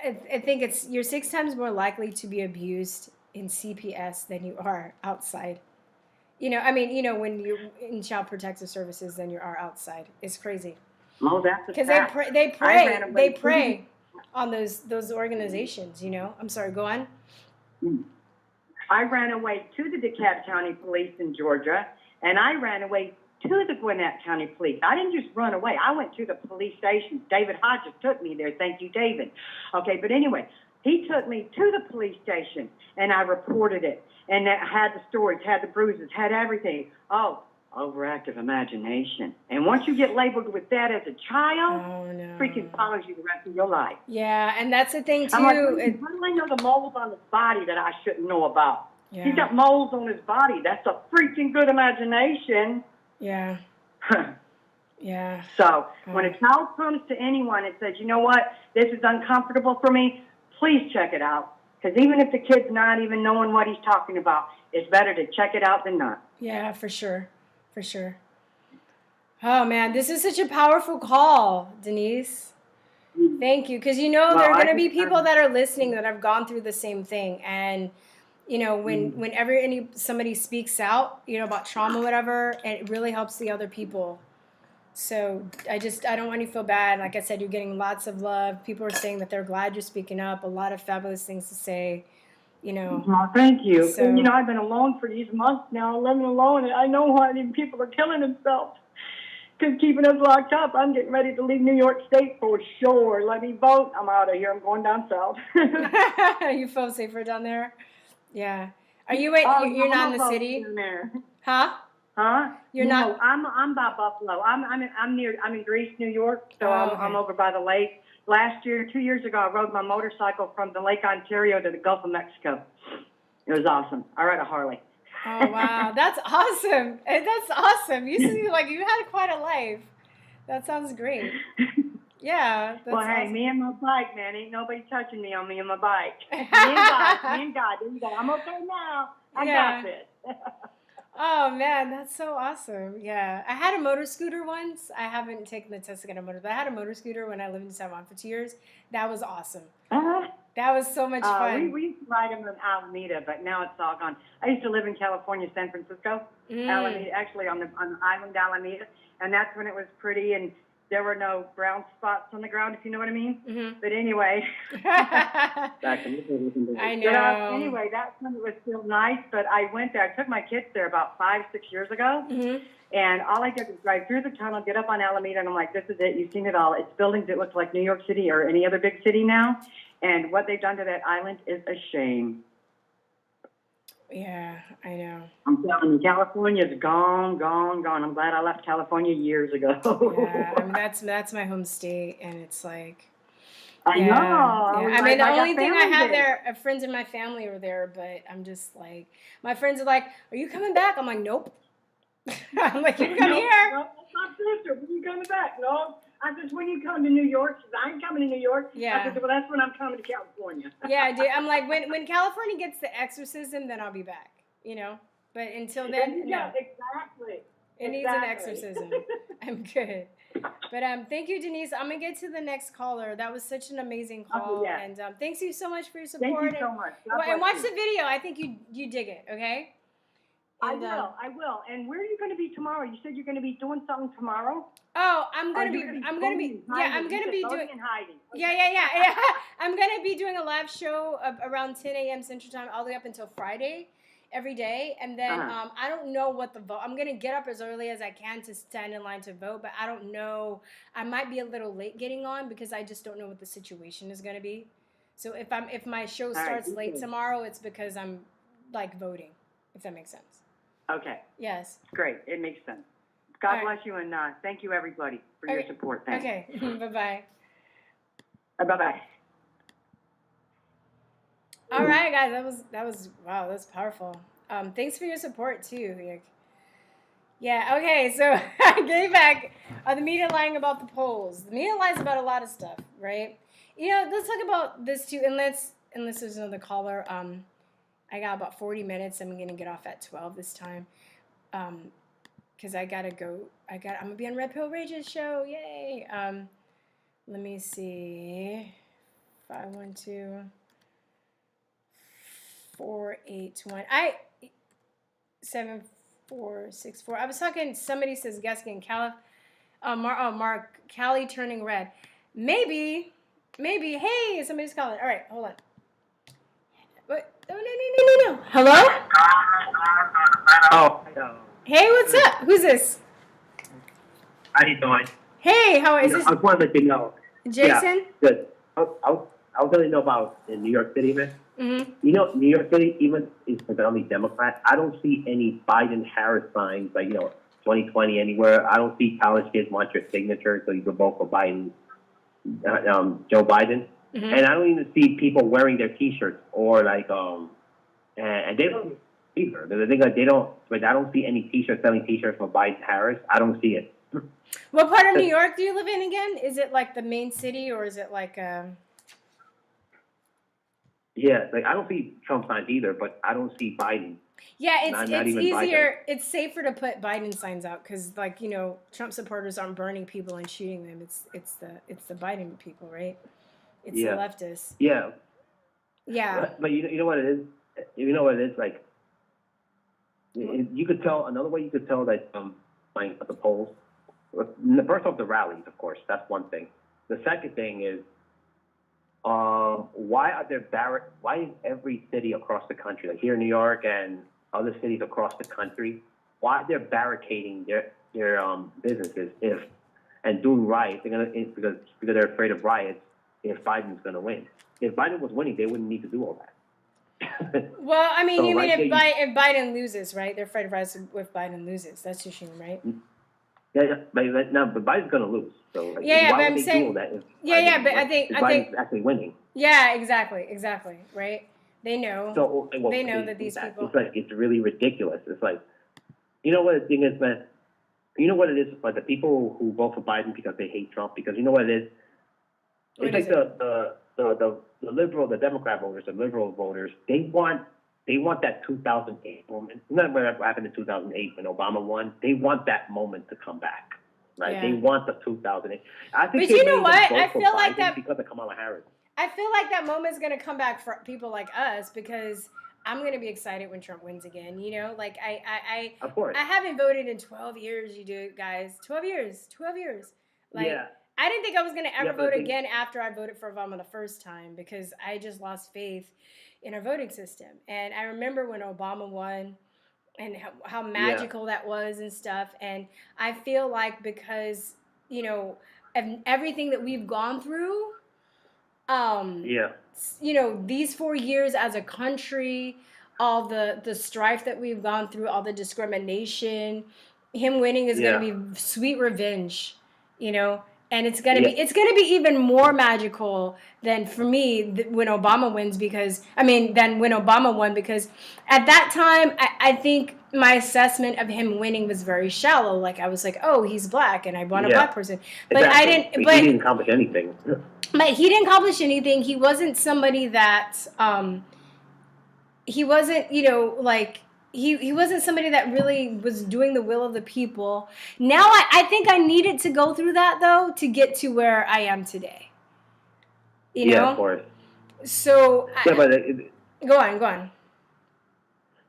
I think you're 6 times more likely to be abused in CPS than you are outside. You know, I mean, you know, when you're in child protective services than you are outside. It's crazy. Oh, that's a Because fact. they prey on those organizations, you know. I'm sorry, go on. I ran away to the DeKalb County Police in Georgia, and I ran away to the Gwinnett County Police. I didn't just run away. I went to the police station. David Hodges took me there. Thank you, David. Okay, but anyway, he took me to the police station, and I reported it. And that had the stories, had the bruises, had everything. Oh, overactive imagination. And once you get labeled with that as a child, freaking follows you the rest of your life. Yeah, and that's the thing too. I'm like, how do I know the moles on his body that I shouldn't know about? Yeah. He's got moles on his body. That's a freaking good imagination. Yeah. Yeah. So when a child comes to anyone and says, you know what, this is uncomfortable for me, please check it out. Because even if the kid's not even knowing what he's talking about, it's better to check it out than not. Yeah, for sure. For sure. Oh, man, this is such a powerful call, Denise. Thank you. Because, you know, there are going to be people that are listening that have gone through the same thing. And, you know, whenever somebody speaks out, you know, about trauma, whatever, it really helps the other people. So I don't want you to feel bad. Like I said, you're getting lots of love. People are saying that they're glad you're speaking up. A lot of fabulous things to say, you know. Well, thank you. So, and, you know, I've been alone for these months now, living alone, and I know why these people are killing themselves. Because keeping us locked up, I'm getting ready to leave New York State for sure. Let me vote. I'm out of here. I'm going down south. You feel safer down there? Yeah. Are you you're not in the city? Huh? Huh? You're not. I'm by Buffalo. I'm in Greece, New York. So I'm over by the lake. Last year, 2 years ago, I rode my motorcycle from the Lake Ontario to the Gulf of Mexico. It was awesome. I ride a Harley. Oh wow, that's awesome! That's awesome. You seem like you had quite a life. That sounds great. Yeah. That's well, hey, awesome. Me and my bike, man. Ain't nobody touching me on me and my bike. me and God. There you go. I'm okay now. I got this. Oh man, that's so awesome. Yeah. I had a motor scooter once. I haven't taken the test to get a motor, but I had a motor scooter when I lived in San Juan for 2 years. That was awesome. That was so much fun. We used to ride them in Alameda, but now it's all gone. I used to live in California, San Francisco, Alameda, actually on the island Alameda, and that's when it was pretty and there were no brown spots on the ground, if you know what I mean. Mm-hmm. But anyway, I know. But, anyway, that's when it was still nice. But I went there. I took my kids there about 5-6 years ago, and all I did was drive through the tunnel, get up on Alameda, and I'm like, "This is it. You've seen it all. It's buildings that look like New York City or any other big city now." And what they've done to that island is a shame. Yeah, I know. I'm telling you, California's gone. I'm glad I left California years ago. Yeah, I mean, that's my home state, and it's like. I know. Yeah. I mean, the only thing I have there, friends in my family are there, but I'm just like, my friends are like, "Are you coming back?" I'm like, "Nope." I'm like, "You can come here." No, that's my sister. When you coming back? No. I said, when you come to New York? She said, I ain't coming to New York. Yeah. I said, well, that's when I'm coming to California. Yeah, dude. I'm like, when California gets the exorcism, then I'll be back, you know? But until then, no. Exactly. It needs an exorcism. I'm good. But thank you, Denise. I'm going to get to the next caller. That was such an amazing call. Oh, yeah. And thanks you so much for your support. Thank you so much. And watch the video. I think you dig it, okay? And, I will. And where are you going to be tomorrow? You said you're going to be doing something tomorrow? Oh, I'm going to be doing, yeah, I'm going to be doing, yeah. I'm going to be doing a live show around 10 a.m. Central Time all the way up until Friday every day. And then I don't know what the vote, I'm going to get up as early as I can to stand in line to vote, but I don't know. I might be a little late getting on because I just don't know what the situation is going to be. So if my show starts late tomorrow, it's because I'm like voting, if that makes sense. Okay. Yes. Great. It makes sense. God All right. bless you, and thank you, everybody, for your Okay. support. Thanks. Okay. Bye-bye. Bye-bye. All right, guys. That was wow. That's powerful. Thanks for your support too. Like, yeah. Okay. So getting back, the media lying about the polls. The media lies about a lot of stuff, right? Let's talk about this too. Unless there's another caller. I got about 40 minutes. I'm gonna get off at 12 this time. Because I gotta go. I'm gonna be on Red Pill Rage's show. Yay. Let me see. 512 481 7464. I was talking. Somebody says Gaskin Calif. Mark Cali turning red. Maybe. Hey, somebody's calling. All right, hold on. What? No. Hello? Oh, hello. Hey, what's up? Who's this? How you doing? Hey, how is this? I just wanted to let you know. Jason? Yeah, good. I was going to know about in New York City, man. Mm-hmm. New York City, even is predominantly Democrat. I don't see any Biden-Harris signs, 2020 anywhere. I don't see college kids want your signature so you can vote for Biden, Joe Biden. Mm-hmm. And I don't even see people wearing their T-shirts or and they don't either. The thing they don't. Like I don't see any T-shirts selling T-shirts for Biden-Harris. I don't see it. What part of New York do you live in again? Is it like the main city or is it like Yeah, I don't see Trump signs either, but I don't see Biden. Yeah, Not it's even easier. Biden. It's safer to put Biden signs out because, Trump supporters aren't burning people and shooting them. It's the Biden people, right? It's Yeah. the leftists. Yeah. Yeah. But you know what it is? You know what it is? You could tell, another way you could tell that, at the polls, first off, the rallies, of course, that's one thing. The second thing is, why is every city across the country, like here in New York and other cities across the country, why they're barricading their businesses and doing riots? Because they're afraid of riots if Biden's going to win. If Biden was winning, they wouldn't need to do all that. Well, I mean, So you mean right if Biden loses, right? They're afraid of riots if Biden loses. That's your shame, right? Yeah, but Biden's going to lose. So But why I'm would they saying, do all that if but I think Biden's actually winning? Yeah, exactly, right? They know. So They know that these people. It's really ridiculous. It's like, you know what the thing is, man? You know what it is? Like the people who vote for Biden because they hate Trump, because you know what it is? What It's is like the Democrat voters, the liberal voters, they want that 2008 moment. Not what happened in 2008 when Obama won. They want that moment to come back, right? Yeah. They want the 2008. I think But you know may what? even vote I for feel like Biden that- because of Kamala Harris. I feel like that moment's gonna come back for people like us because I'm gonna be excited when Trump wins again. Of course. I haven't voted in 12 years. You do, guys. 12 years. Yeah. I didn't think I was gonna ever Yeah, but vote the- again after I voted for Obama the first time because I just lost faith in our voting system. And I remember when Obama won and how magical that was and stuff. And I feel like because of everything that we've gone through. Yeah. These 4 years as a country, all the strife that we've gone through, all the discrimination, him winning is going to be sweet revenge, and it's going to be even more magical than for me when Obama wins than when Obama won because at that time I think my assessment of him winning was very shallow. Like I was like, oh, he's black and I want a black person, but exactly. I didn't. He didn't accomplish anything. But he didn't accomplish anything. He wasn't somebody that he wasn't, he wasn't somebody that really was doing the will of the people. Now I think I needed to go through that though to get to where I am today. You know? Of course. So go on.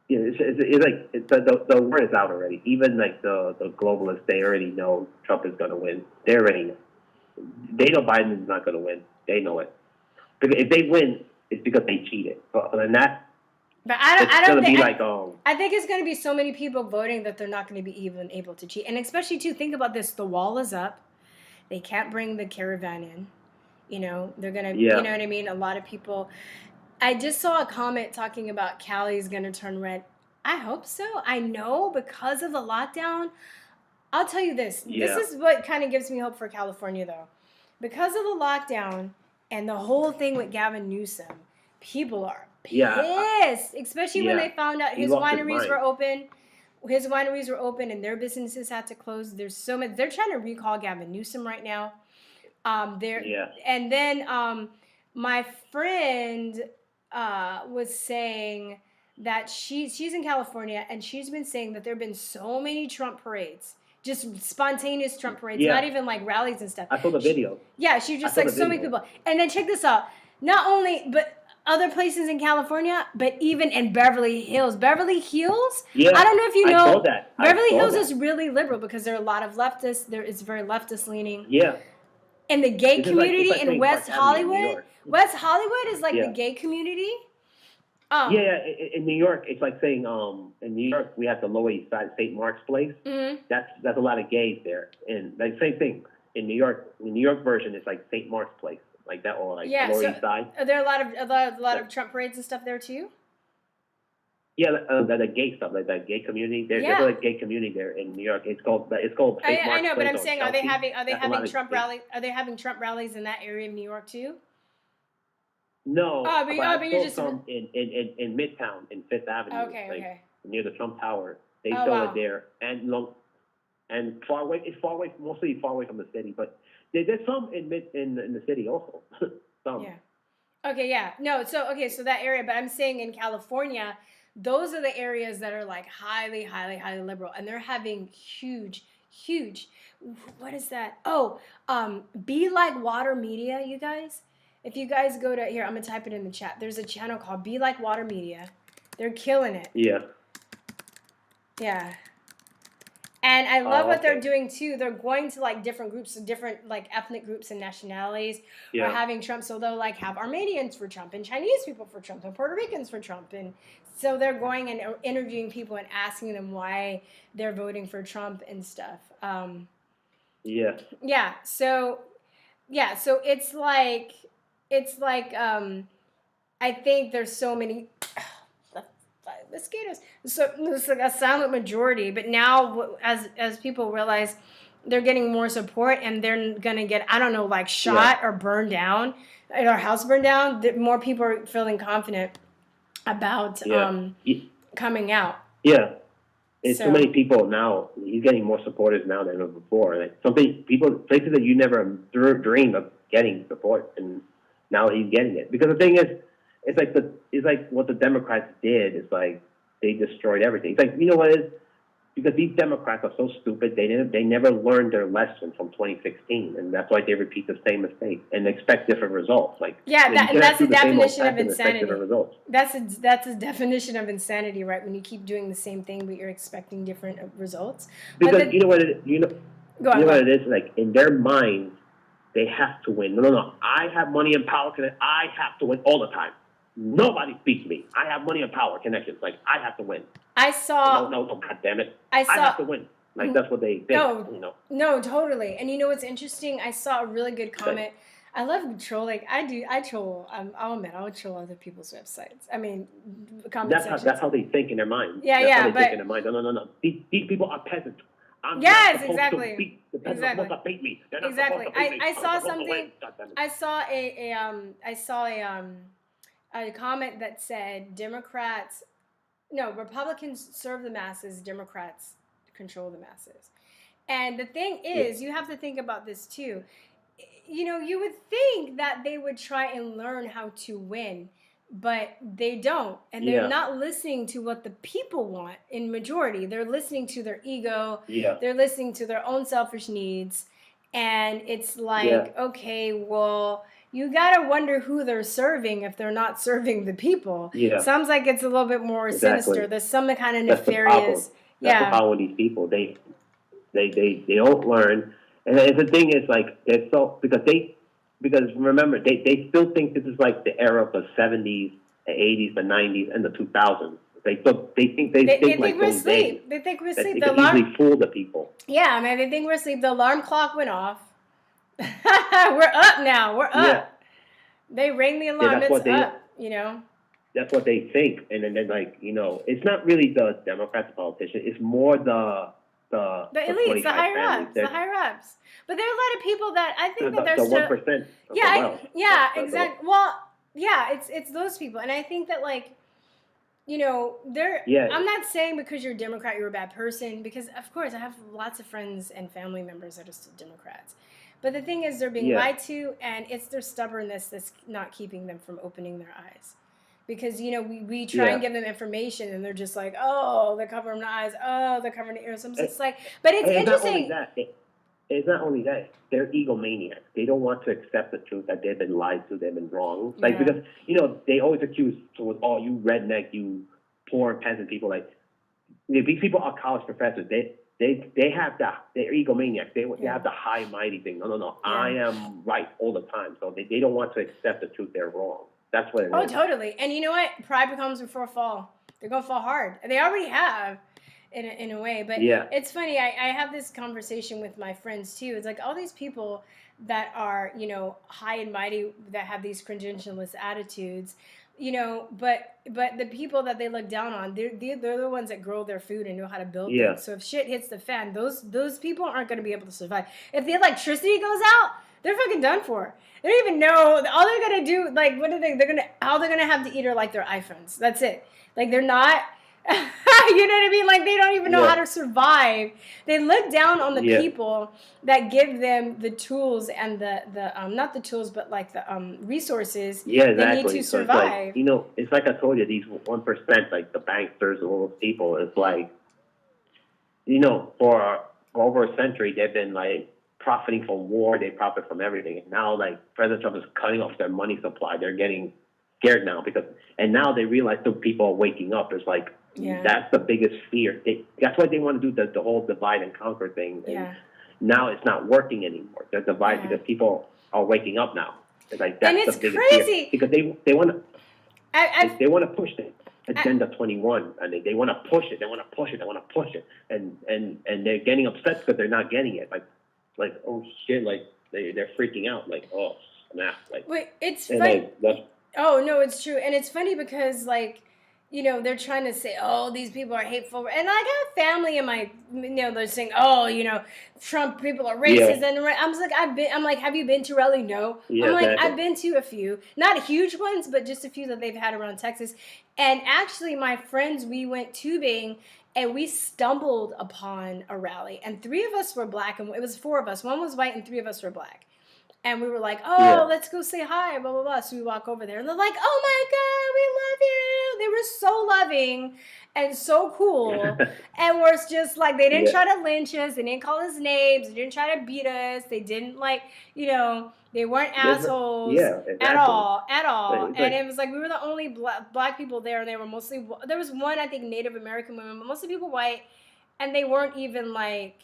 Yeah, the word is out already. Even the globalists, they already know Trump is going to win. They already know. They know Biden is not going to win. They know it. Because if they win, it's because they cheated. But other than that, but I don't think I think it's going to be so many people voting that they're not going to be even able to cheat. And especially too, think about this: the wall is up. They can't bring the caravan in. They're gonna. You know what I mean? A lot of people. I just saw a comment talking about Cali's going to turn red. I hope so. I know because of the lockdown, I'll tell you this. Yeah. This is what kind of gives me hope for California, though. Because of the lockdown and the whole thing with Gavin Newsom, people are pissed, Yeah. especially when they found out He his lost his wineries mind. were open. His wineries were open and their businesses had to close. There's so much. They're trying to recall Gavin Newsom right now. Yeah. And then my friend was saying that she's in California and she's been saying that there have been so many Trump parades, just spontaneous Trump parades, Yeah. not even like rallies and stuff. I saw the video. Yeah, she just I saw like the so many video. people. And then check this out. Not only, but other places in California, but even in Beverly Hills. Beverly Hills? Yeah. I don't know if you I know. saw that. I Beverly saw Hills that. is really liberal because there are a lot of leftists. It's very leftist leaning. Yeah. And the gay This is like- community it's like in saying West Park Avenue in New Hollywood. York. West Hollywood is like Yeah. the gay community. Yeah, in New York, it's like saying in New York we have the Lower East Side, St. Mark's Place. Mhm. That's a lot of gays there, and like same thing in New York. The New York version is like St. Mark's Place, like that, or like Yeah, the Lower so East Side. are there a lot of Trump parades and stuff there too? Yeah, the gay stuff, like that gay community. There's Yeah. a gay community there in New York. It's called St. Mark's I know, but Place I'm on saying, are they Chelsea. having That's a lot having of Trump gay- rallies? Are they having Trump rallies in that area of New York too? No, Oh, but but I you're saw just- some in Midtown in Fifth Avenue, Okay, like okay. near the Trump Tower. They Oh, show wow. it there, and far away. It's far away, mostly far away from the city, but there's some in the city also. Some. Yeah. Okay, yeah. No, so that area, but I'm saying in California, those are the areas that are like highly, highly, highly liberal, and they're having huge, huge. What is that? Oh, Be Like Water Media, you guys. If you guys go to here, I'm gonna type it in the chat. There's a channel called Be Like Water Media. They're killing it. Yeah. Yeah. And I love Oh, what they're okay. doing too. They're going to like different groups, different like ethnic groups and nationalities. Yeah. Are having Trump, so they'll like have Armenians for Trump and Chinese people for Trump and Puerto Ricans for Trump, and so they're going and interviewing people and asking them why they're voting for Trump and stuff. Yeah. Yeah. So it's like I think there's so many mosquitoes. So it's like a silent majority, but now as people realize they're getting more support and they're gonna get, I don't know, like shot or burned down, or house burned down, more people are feeling confident about coming out. Yeah. It's So- so many people now. He's getting more supporters now than ever before. Like places that you never dreamed of getting support, and now he's getting it. Because the thing is, it's like what the Democrats did. It's like they destroyed everything. It's like, you know what it is? Because these Democrats are so stupid. They never learned their lesson from 2016, and that's why they repeat the same mistake and expect different results. Like Yeah, you that's cannot the do the same old definition of tactic and expect insanity. different results. That's a definition of insanity, right? When you keep doing the same thing but you're expecting different results. Because you know what it is? Go on. What it is? Like in their minds, they have to win. No. I have money and power connections. I have to win all the time. Nobody beats me. I have money and power connections. Like I have to win. I saw. No, God damn it. I I have saw. to win. Like that's what they think. No. No, totally. And you know what's interesting? I saw a really good comment. I love trolling. I troll. I'll admit, I'll troll other people's websites. I mean, comment sections. That's how they think in their mind. Yeah, that's how they but- think in their mind. No. These people are peasants. I'm Yes, not supposed exactly. To beat the peasants. Exactly. Are supposed to beat me. They're not Exactly. supposed to beat me. I I'm saw supposed to something. win. God damn it. I saw a comment that said Republicans serve the masses, Democrats control the masses. And the thing is, you have to think about this too. You know, you would think that they would try and learn how to win, but they don't. And they're not listening to what the people want in majority. They're listening to their ego. Yeah. They're listening to their own selfish needs. And it's like, okay, well, you got to wonder who they're serving if they're not serving the people. Yeah. Sounds like it's a little bit more sinister. There's some kind of That's the problem. nefarious. That's the problem with these people. They don't learn. And the thing is, like, they're so because remember they still think this is like the era of the 70s, the 80s, the 90s, and the 2000s. They think like we're those asleep. days. They think we're That asleep. they The can alarm. easily fool the people. Yeah, man, they think we're asleep. The alarm clock went off. We're up now. We're up. Yeah. They rang the alarm. that's It's what they- up. You know. That's what they think, and then they're like, it's not really the Democrats, the politicians. It's more the The elites, the 25 higher families. ups, the higher ups. But there are a lot of people that I think that The there's 1%. yeah, exactly. Well, yeah, it's those people, and I think that like, you know, Yeah. I'm not saying because you're a Democrat you're a bad person, because of course I have lots of friends and family members that are still Democrats. But the thing is, they're being lied to, and it's their stubbornness that's not keeping them from opening their eyes. Because, you know, we try and give them information, and they're just like, oh, they're covering their eyes, oh, they're covering their ears. I'm just like, but it's interesting. It's not only that. They're egomaniacs. They don't want to accept the truth that they've been lied to, they've been wrong. Like, because, you know, they always accuse, oh, you redneck, you poor peasant people. Like, these people are college professors. They have that. They're egomaniacs. They have the high mighty thing. No. Yeah. I am right all the time. So they don't want to accept the truth. They're wrong. That's what it is. Oh, totally. And you know what? Pride comes before a fall. They're gonna fall hard. They already have, in a way. But it's funny. I have this conversation with my friends too. It's like all these people that are, you know, high and mighty, that have these credentialless attitudes. You know, but the people that they look down on, they're the ones that grow their food and know how to build things. So if shit hits the fan, those people aren't going to be able to survive. If the electricity goes out, they're fucking done for. They don't even know. All they're gonna do, like, what are they? All they're gonna have to eat are like their iPhones. That's it. Like, they're not. You know what I mean? Like, they don't even know how to survive. They look down on the people that give them the tools and the not the tools, but like the resources they need to survive. It's like, you know, it's like I told you, these 1%, like the banksters, all those people, it's like, you know, for over a century, they've been like profiting from war, they profit from everything. And now, like, President Trump is cutting off their money supply. They're getting scared now and now they realize the people are waking up. It's like, that's the biggest fear. That's why they want to do the whole divide and conquer thing. And now it's not working anymore. They're divided because people are waking up now. It's like, that's and it's the biggest crazy fear. Because they want to they want to push the Agenda 21. I mean, they want to push it. They want to push it. They want to push it. And they're getting upset because they're not getting it. Like, oh shit, like they're freaking out, like, oh snap, like. Wait, it's funny. Oh no, it's true, and it's funny because, like, you know, they're trying to say, oh, these people are hateful, and I got family in my, you know, they're saying, oh, you know, Trump people are racist, and I'm like, have you been to Raleigh? No, I'm like, I've been to a few, not huge ones, but just a few that they've had around Texas, and actually, my friends, we went tubing. And we stumbled upon a rally, and 3 of us were black, and it was 4 of us. 1 was white, and 3 of us were black. And we were like, oh, let's go say hi, blah, blah, blah. So we walk over there, and they're like, oh, my God, we love you. They were so loving and so cool. And we're just like, they didn't try to lynch us. They didn't call us names. They didn't try to beat us. They didn't, like, you know, they weren't assholes at all. And it was like, we were the only black people there, and they were mostly, there was one, I think, Native American woman, but mostly people white, and they weren't even, like,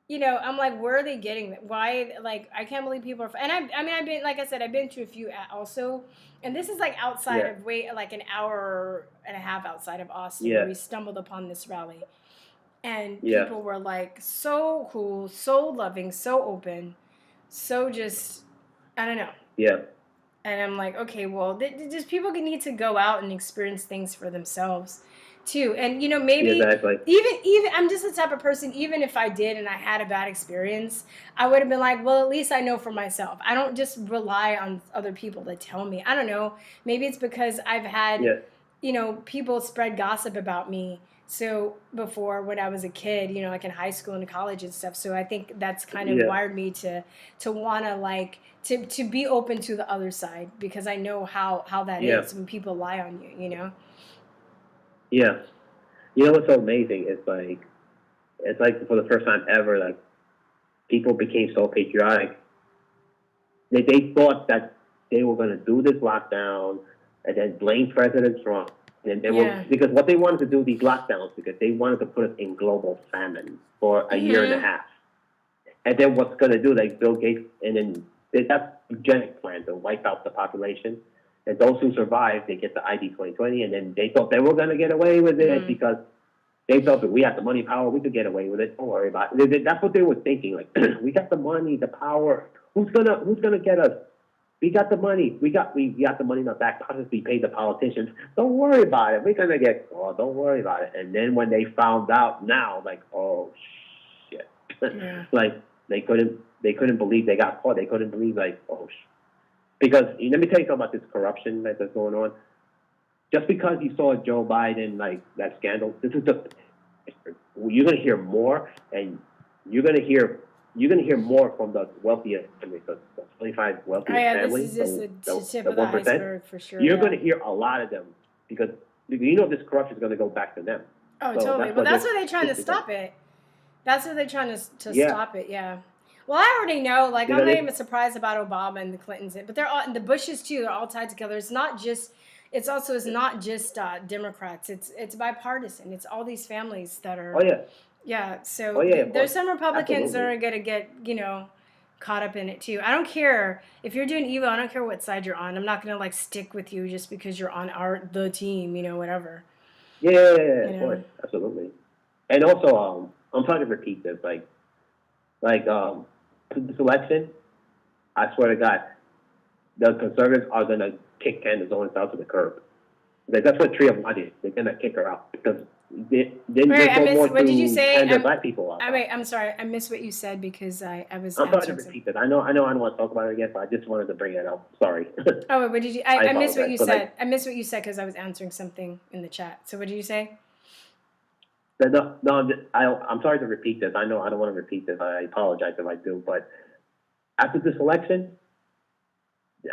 you know, I'm like, where are they getting that? Why, like, I can't believe people are, and I mean, I've been, like I said, I've been to a few also, and this is, like, outside of, like, an hour and a half outside of Austin, where we stumbled upon this rally, and people were, like, so cool, so loving, so open, so just, I don't know. Yeah. And I'm like, okay, well, just people need to go out and experience things for themselves, too. And, you know, maybe even I'm just the type of person, even if I did and I had a bad experience, I would have been like, well, at least I know for myself. I don't just rely on other people to tell me. I don't know. Maybe it's because I've had, you know, people spread gossip about me. So before, when I was a kid, you know, like in high school and college and stuff. So I think that's kind of wired me to want to, like, to be open to the other side, because I know how that is when people lie on you, you know? Yeah. You know what's so amazing? It's like for the first time ever, like, people became so patriotic. They thought that they were going to do this lockdown and then blame President Trump. And they were, because what they wanted to do, these lockdowns, because they wanted to put us in global famine for a year and a half. And then what's going to do, like Bill Gates, and then that's eugenic plan to wipe out the population. And those who survive, they get the ID 2020, and then they thought they were going to get away with it because they felt that we had the money, power, we could get away with it. Don't worry about it. That's what they were thinking. Like, we got the money, the power. Who's gonna get us? we got the money. We got the money in the back pockets. We paid the politicians. Don't worry about it. We're gonna get caught. Don't worry about it. And then when they found out now, like, oh shit, Yeah. like they couldn't believe they got caught. They couldn't believe, like, oh because let me tell you something about this corruption that's going on. Just because you saw Joe Biden, like, that scandal, this is just, you're going to hear more, and you're going to hear more from the wealthiest families, the 25 wealthiest Oh, yeah, families. this is just the tip of the 1%. iceberg for sure. You're yeah. going to hear a lot of them because you know this corruption is going to go back to them. Oh, So totally. Well, that's why they're trying to this is stop it. That's what they're trying to Yeah. stop it. Yeah. Well, I already know. Like, You I'm know, not they- even surprised about Obama and the Clintons, but they're all, and the Bushes too. They're all tied together. It's not just. It's not just Democrats. It's bipartisan. It's all these families that are. Oh, yeah. Yeah. So Oh, yeah, of there's course. some Republicans that Absolutely. are gonna get caught up in it too. I don't care if you're doing evil. I don't care what side you're on. I'm not gonna like stick with you just because you're on the team. Whatever. Yeah, You of know. course. Absolutely. And also, I'm trying to repeat this, this election, I swear to God, the conservatives are going to kick Candace Owens out to the curb. Like, that's what Tree of Life is. They're going to kick her out because they Wait, I no missed. more What did you to say? hand their black people out. I'm sorry. I missed what you said because I was. I'm trying to answering repeat this. I know I don't want to talk about it again, but I just wanted to bring it up. Sorry. Oh, wait, what did you? I I missed what you apologize, but, said. like- I missed what you said because I was answering something in the chat. So what did you say? I'm sorry to repeat this. I know I don't want to repeat this. I apologize if I do. But after this election,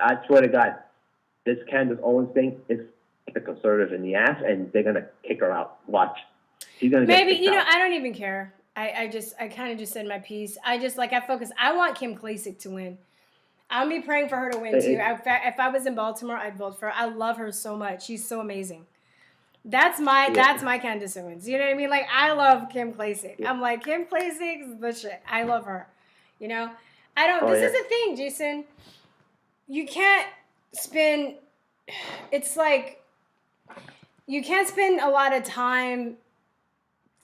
I swear to God, this Candace Owens thing is the conservatives in the ass, and they're gonna kick her out. Watch, she's gonna get Maybe kicked out. I don't even care. I kind of just said my piece. I focus. I want Kim Klacik to win. I'll be praying for her to win too. If I was in Baltimore, I'd vote for her. I love her so much. She's so amazing. That's my Candace Owens. You know what I mean? Like, I love Kim Klacik. Yeah. I'm like, Kim Klacik's the shit. I love her. I don't. Oh, This yeah. is the thing, Jason. You can't spend. It's like you can't spend a lot of time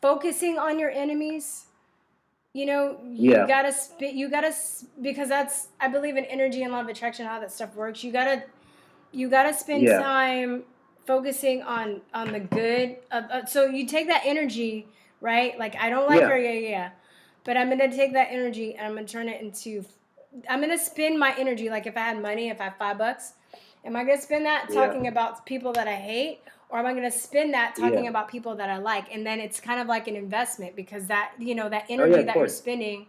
focusing on your enemies. You Yeah. gotta because that's, I believe in energy and law of attraction, how that stuff works. You gotta spend Yeah. time focusing on the good. So you take that energy, right? Like, I don't like Yeah. her, yeah. But I'm gonna take that energy and I'm gonna turn it into. I'm gonna spend my energy, like if I had money, if I have $5, am I gonna spend that Yeah. talking about people that I hate? Or am I going to spend that talking Yeah. about people that I like? And then it's kind of like an investment because that, that Oh, energy yeah, of that you're course. spending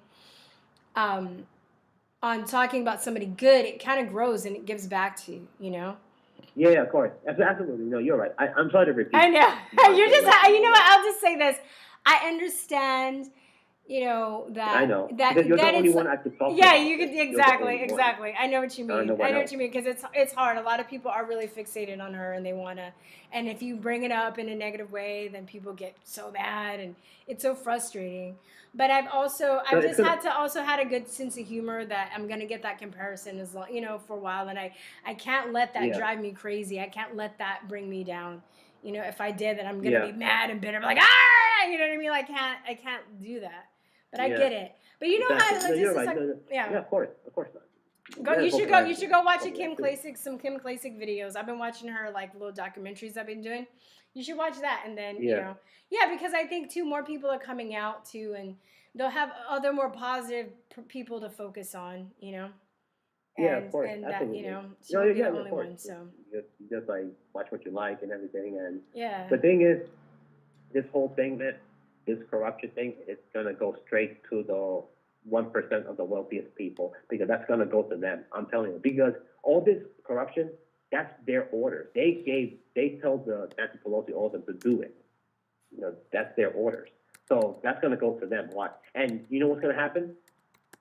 on talking about somebody good, it kind of grows and it gives back to you, Yeah, of course. Absolutely. No, you're right. I'm sorry to repeat. I know. You're just, Yeah. you know what? I'll just say this. I understand, that. I know. That, Because you're that the only it's, one I could talk yeah, about you could, this. You're the exactly. only one. I know what you mean. I know what else. What you mean because it's hard. A lot of people are really fixated on her and they want to, and if you bring it up in a negative way, then people get so mad and it's so frustrating. But I've just had a good sense of humor that I'm going to get that comparison as long, for a while. And I can't let that Yeah. drive me crazy. I can't let that bring me down. If I did, then I'm going to Yeah. be mad and bitter. Like, ah, you know what I mean? Like, I can't do that. But I Yeah. get it. But you know Exactly. how No, you're just right. like, No, yeah. of course not. You should go watch some Kim Klacik videos. I've been watching her like little documentaries I've been doing. You should watch that and then Yeah. because I think too more people are coming out too, and they'll have other more positive people to focus on. Yeah, And, of course. and Absolutely. that she won't be the of only course. one. So You just like watch what you like and everything. And yeah, the thing is, this whole thing, this corruption thing, it's gonna go straight to the 1% of the wealthiest people because that's gonna go to them. I'm telling you, because all this corruption, that's their orders. They told the Nancy Pelosi all of them to do it. That's their orders. So that's gonna go to them. Watch. And you know what's gonna happen?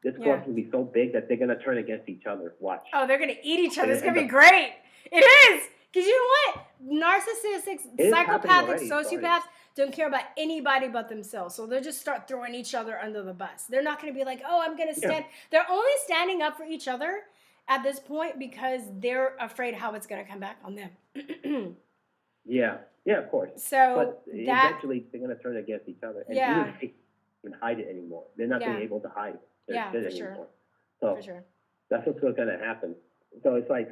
This Yeah. corruption will be so big that they're gonna turn against each other. Watch. oh, they're gonna eat each other. It's And gonna be great. It is. Because you know what? Narcissists, It is happening psychopathic, already. sociopaths don't care about anybody but themselves. So they'll just start throwing each other under the bus. They're not going to be like, oh, I'm going to stand. They're only standing up for each other at this point because they're afraid how it's going to come back on them. Yeah, of course. So But that, eventually, they're going to turn against each other. And Yeah. even they can hide it anymore. They're not being Yeah. able to hide their Yeah, shit for sure. anymore. So for sure. that's what's going to happen. So it's like,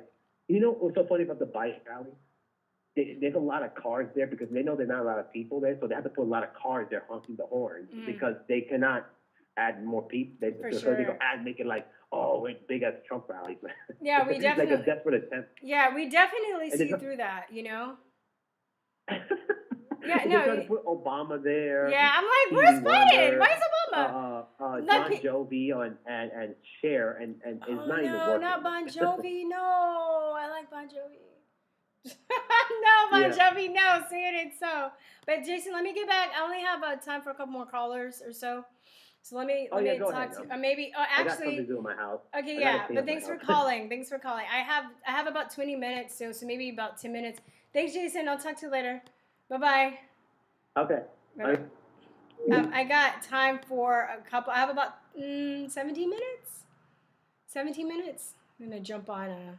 you know what's so funny about the bike rally? There's a lot of cars there because they know there's not a lot of people there, so they have to put a lot of cars there honking the horn because they cannot add more people. For So they go sure. make it like, oh, it's big as Trump rallies, man. Yeah, we It's like a definitely. desperate attempt. Yeah, we definitely And see there's through that, you know? Yeah, no, they try to put Obama there. Yeah, I'm like, where's Stevie Biden? Wonder, Where's Obama? Not John pe- Jovi and Cher, and it's Oh not even no, working. not Bon Jovi. No, I like Bon Jovi. No, Bon Yeah. Jovi. No, saying it so. But Jason, let me get back. I only have time for a couple more callers or so. So let me Go talk ahead. to maybe. Oh, I got something to actually. do in my house. Okay, I gotta yeah. clean But up my thanks for house. calling. Thanks for calling. I have about 20 minutes, so maybe about 10 minutes. Thanks, Jason. I'll talk to you later. Bye bye. Okay. Bye. I got time for a couple. I have about 17 minutes. 17 minutes. I'm gonna jump on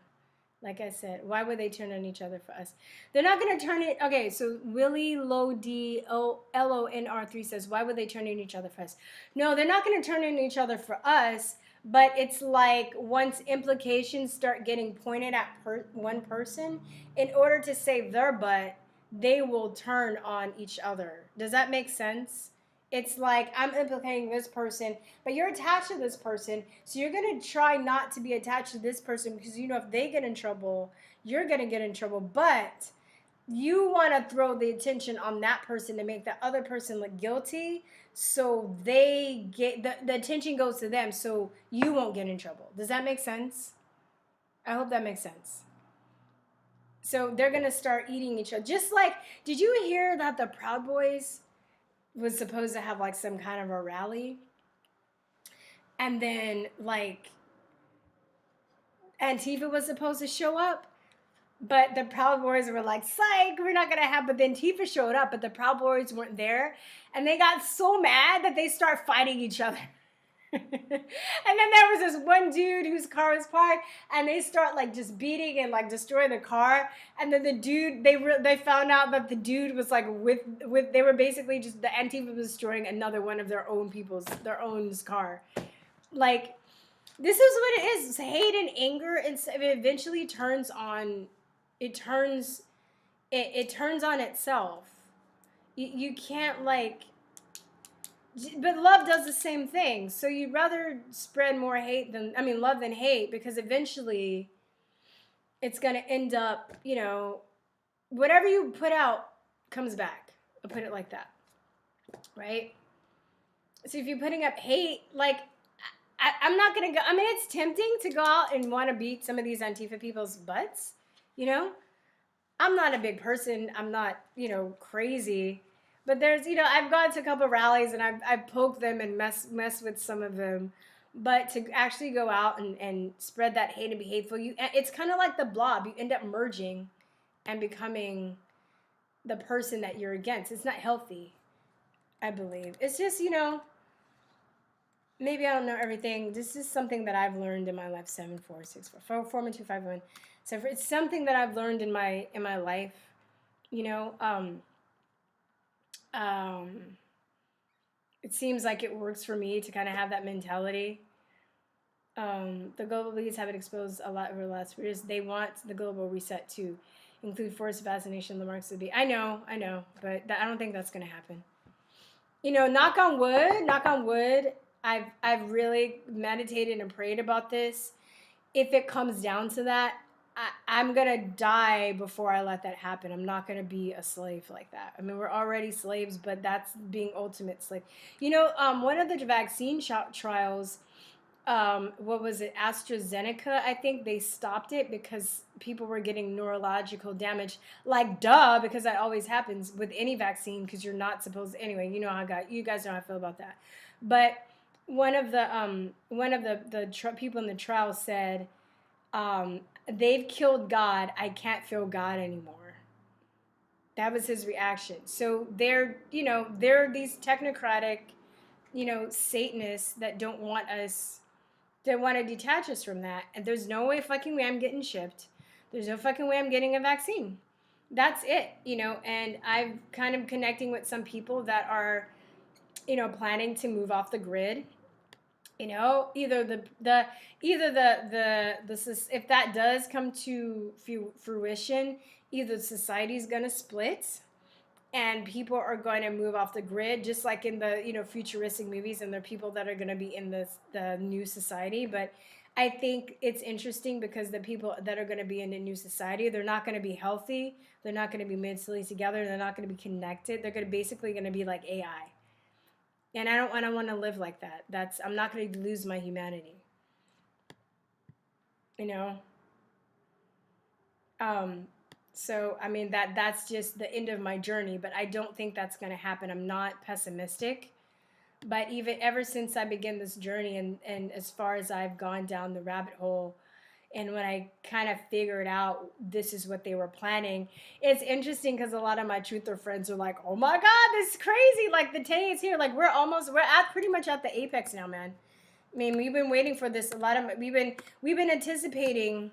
like I said, why would they turn on each other for us? They're not gonna turn it. Okay, so Willie LONR3 says, why would they turn on each other for us? No, they're not gonna turn on each other for us. But it's like once implications start getting pointed at one person, in order to save their butt, they will turn on each other. Does that make sense? It's like I'm implicating this person, but you're attached to this person, so you're going to try not to be attached to this person because you know if they get in trouble, you're going to get in trouble. But you want to throw the attention on that person to make the other person look guilty, so they get the attention goes to them, so you won't get in trouble. Does that make sense? I hope that makes sense. So they're going to start eating each other. Just like, did you hear that the Proud Boys was supposed to have like some kind of a rally, and then like Antifa was supposed to show up, but the Proud Boys were like, psych, we're not gonna have, but then Antifa showed up, but the Proud Boys weren't there, and they got so mad that they start fighting each other. And then there was this one dude whose car was parked, and they start like just beating and like destroying the car. And then the dude, they found out that the dude was like with they were basically just the Antifa was destroying another one of their own car. Like, this is what it is. It's hate and anger, and it eventually turns on. It turns on itself. You can't like. But love does the same thing. So you'd rather spread more love than hate, because eventually it's going to end up, whatever you put out comes back. I'll put it like that. Right? So if you're putting up hate, like, I'm not going to go. I mean, it's tempting to go out and want to beat some of these Antifa people's butts, I'm not a big person. I'm not, crazy. But there's, I've gone to a couple of rallies and I've poked them and mess with some of them. But to actually go out and spread that hate and be hateful, it's kind of like the blob. You end up merging and becoming the person that you're against. It's not healthy, I believe. It's just, maybe I don't know everything. This is something that I've learned in my life. 74644412551. So it's something that I've learned in my life, it seems like it works for me to kind of have that mentality. The global elites have it exposed a lot over the last few years. They want the global reset to include forced vaccination. The marks would be. I know, but I don't think that's going to happen. Knock on wood. I've really meditated and prayed about this. If it comes down to that, I'm going to die before I let that happen. I'm not going to be a slave like that. I mean, we're already slaves, but that's being ultimate slave. One of the vaccine trials, what was it, AstraZeneca, I think they stopped it because people were getting neurological damage. Like, duh, because that always happens with any vaccine, because you're not supposed to. Anyway, you guys know how I feel about that. But one of the people in the trial said, they've killed God. I can't feel God anymore. That was his reaction. So they're these technocratic, Satanists that don't want us. They want to detach us from that. And there's no fucking way I'm getting shipped. There's no fucking way I'm getting a vaccine. That's it, And I'm kind of connecting with some people that are, planning to move off the grid. You know, either if that does come to fruition, either society is going to split and people are going to move off the grid, just like in the, you know, futuristic movies, and there are people that are going to be in the new society. But I think it's interesting because the people that are going to be in the new society, they're not going to be healthy, they're not going to be mentally together, they're not going to be connected, they're going to basically going to be like AI. And I don't want to live like that. I'm not going to lose my humanity. You know? So I mean that's just the end of my journey, but I don't think that's going to happen. I'm not pessimistic, but even ever since I began this journey, and as far as I've gone down the rabbit hole, and when I kind of figured out this is what they were planning, it's interesting because a lot of my truther friends are like, "Oh my God, this is crazy! Like the day is here. Like we're at pretty much at the apex now, man." I mean, we've been waiting for this. We've been anticipating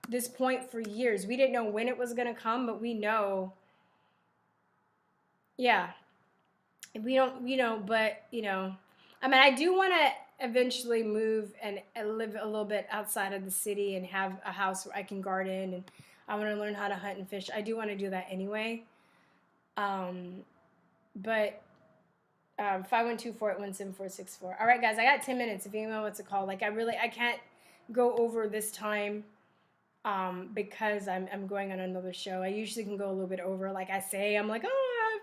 this point for years. We didn't know when it was gonna come, but we know. Yeah, we don't, you know, but you know, I mean, I do want to eventually move and live a little bit outside of the city and have a house where I can garden, and I want to learn how to hunt and fish. I do want to do that anyway. But 512-481-7464. All right, guys, I got 10 minutes. If anyone wants to call, like I can't go over this time. Because I'm going on another show. I usually can go a little bit over. Like I say, I'm like, oh,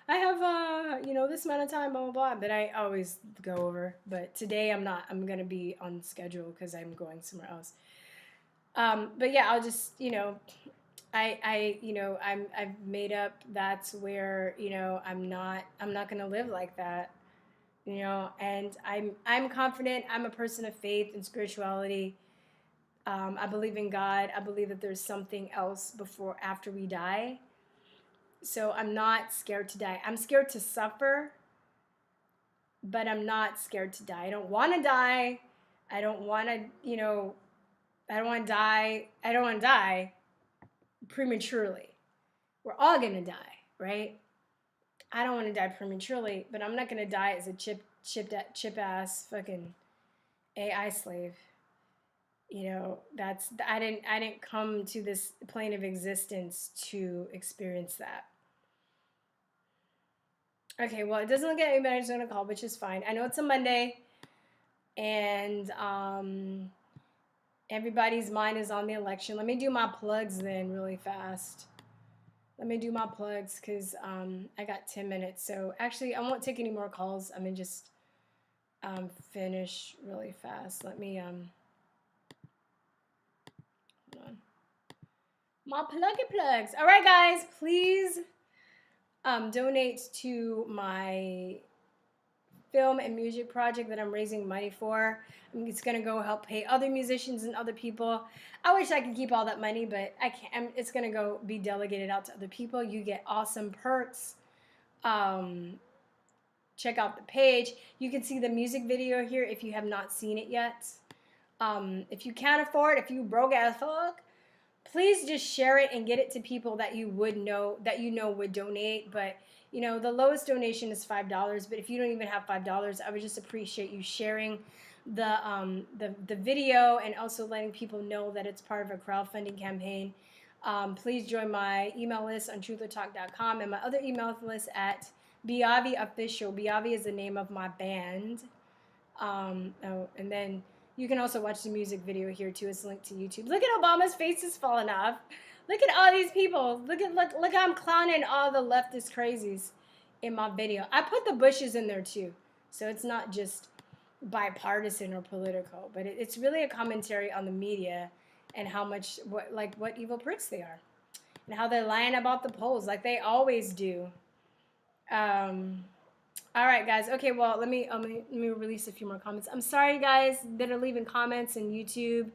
I have you know, this amount of time, blah, blah, blah. But I always go over. But today I'm not. I'm going to be on schedule because I'm going somewhere else. But yeah, I'll just, you know, you know, I've made up that's where, you know, I'm not going to live like that. You know, and I'm confident. I'm a person of faith and spirituality. I believe in God. I believe that there's something else after we die. So I'm not scared to die. I'm scared to suffer, but I'm not scared to die. I don't want to die. I don't want to, you know, I don't want to die. I don't want to die prematurely. We're all going to die, right? I don't want to die prematurely, but I'm not going to die as a chip ass fucking AI slave. You know, I didn't come to this plane of existence to experience that. Okay, well, it doesn't look like anybody's going to call, which is fine. I know it's a Monday, and everybody's mind is on the election. Let me do my plugs then really fast. Let me do my plugs because I got 10 minutes. So actually, I won't take any more calls. I'm going to just finish really fast. Let me... my plugs. All right, guys, please donate to my film and music project that I'm raising money for. It's gonna go help pay other musicians and other people. I wish I could keep all that money, but I can't. It's gonna go be delegated out to other people. You get awesome perks. Check out the page. You can see the music video here if you have not seen it yet. If you can't afford, if you broke as fuck, please just share it and get it to people that you would donate. But you know, the lowest donation is $5. But if you don't even have $5, I would just appreciate you sharing the video and also letting people know that it's part of a crowdfunding campaign. Please join my email list on truthertalk.com and my other email list at Biavi Official. Biavi is the name of my band. And then you can also watch the music video here too. It's linked to YouTube. Look at Obama's face is falling off. Look at all these people. Look how I'm clowning all the leftist crazies in my video. I put the Bushes in there too, so it's not just bipartisan or political, but it's really a commentary on the media and what evil pricks they are, and how they're lying about the polls like they always do. All right, guys. Okay, well, let me release a few more comments. I'm sorry, guys, that are leaving comments in YouTube,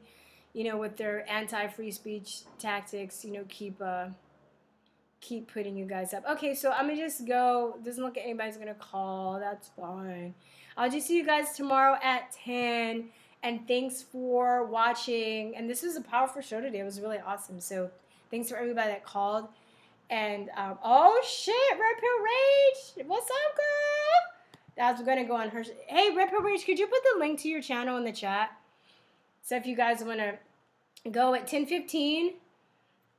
you know, with their anti-free speech tactics. You know, keep putting you guys up. Okay, so I'm gonna just go. Doesn't look like anybody's gonna call. That's fine. I'll just see you guys tomorrow at 10. And thanks for watching. And this was a powerful show today. It was really awesome. So thanks for everybody that called. And, oh shit, Red Pill Rage. What's up, girl? That's gonna go on her. Hey, Red Pill Rage, could you put the link to your channel in the chat? So if you guys want to go at 10:15,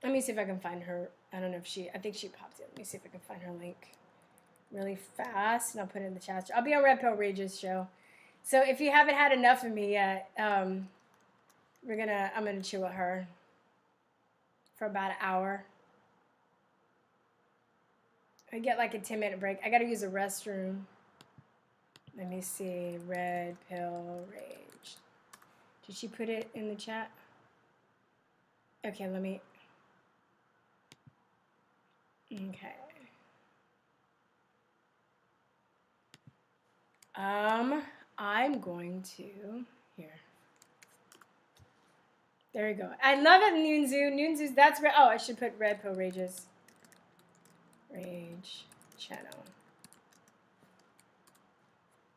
let me see if I can find her. I don't know if I think she popped in. Let me see if I can find her link really fast, and I'll put it in the chat. I'll be on Red Pill Rage's show. So if you haven't had enough of me yet, I'm gonna chill with her for about an hour. I get like a 10-minute break. I gotta use the restroom. Let me see. Red Pill Rage. Did she put it in the chat? Okay, let me. Okay. I'm going to here. There you go. I love it, Noonzu. Noonzu's that's oh, I should put Red Pill Rage's Rage channel.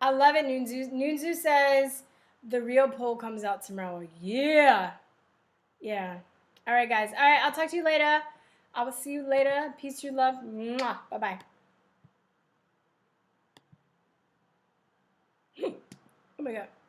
I love it, Noonzu. Noonzu says the real poll comes out tomorrow. Yeah. Yeah. All right, guys. All right, I'll talk to you later. I will see you later. Peace, true love. Mwah. Bye-bye. Oh my God.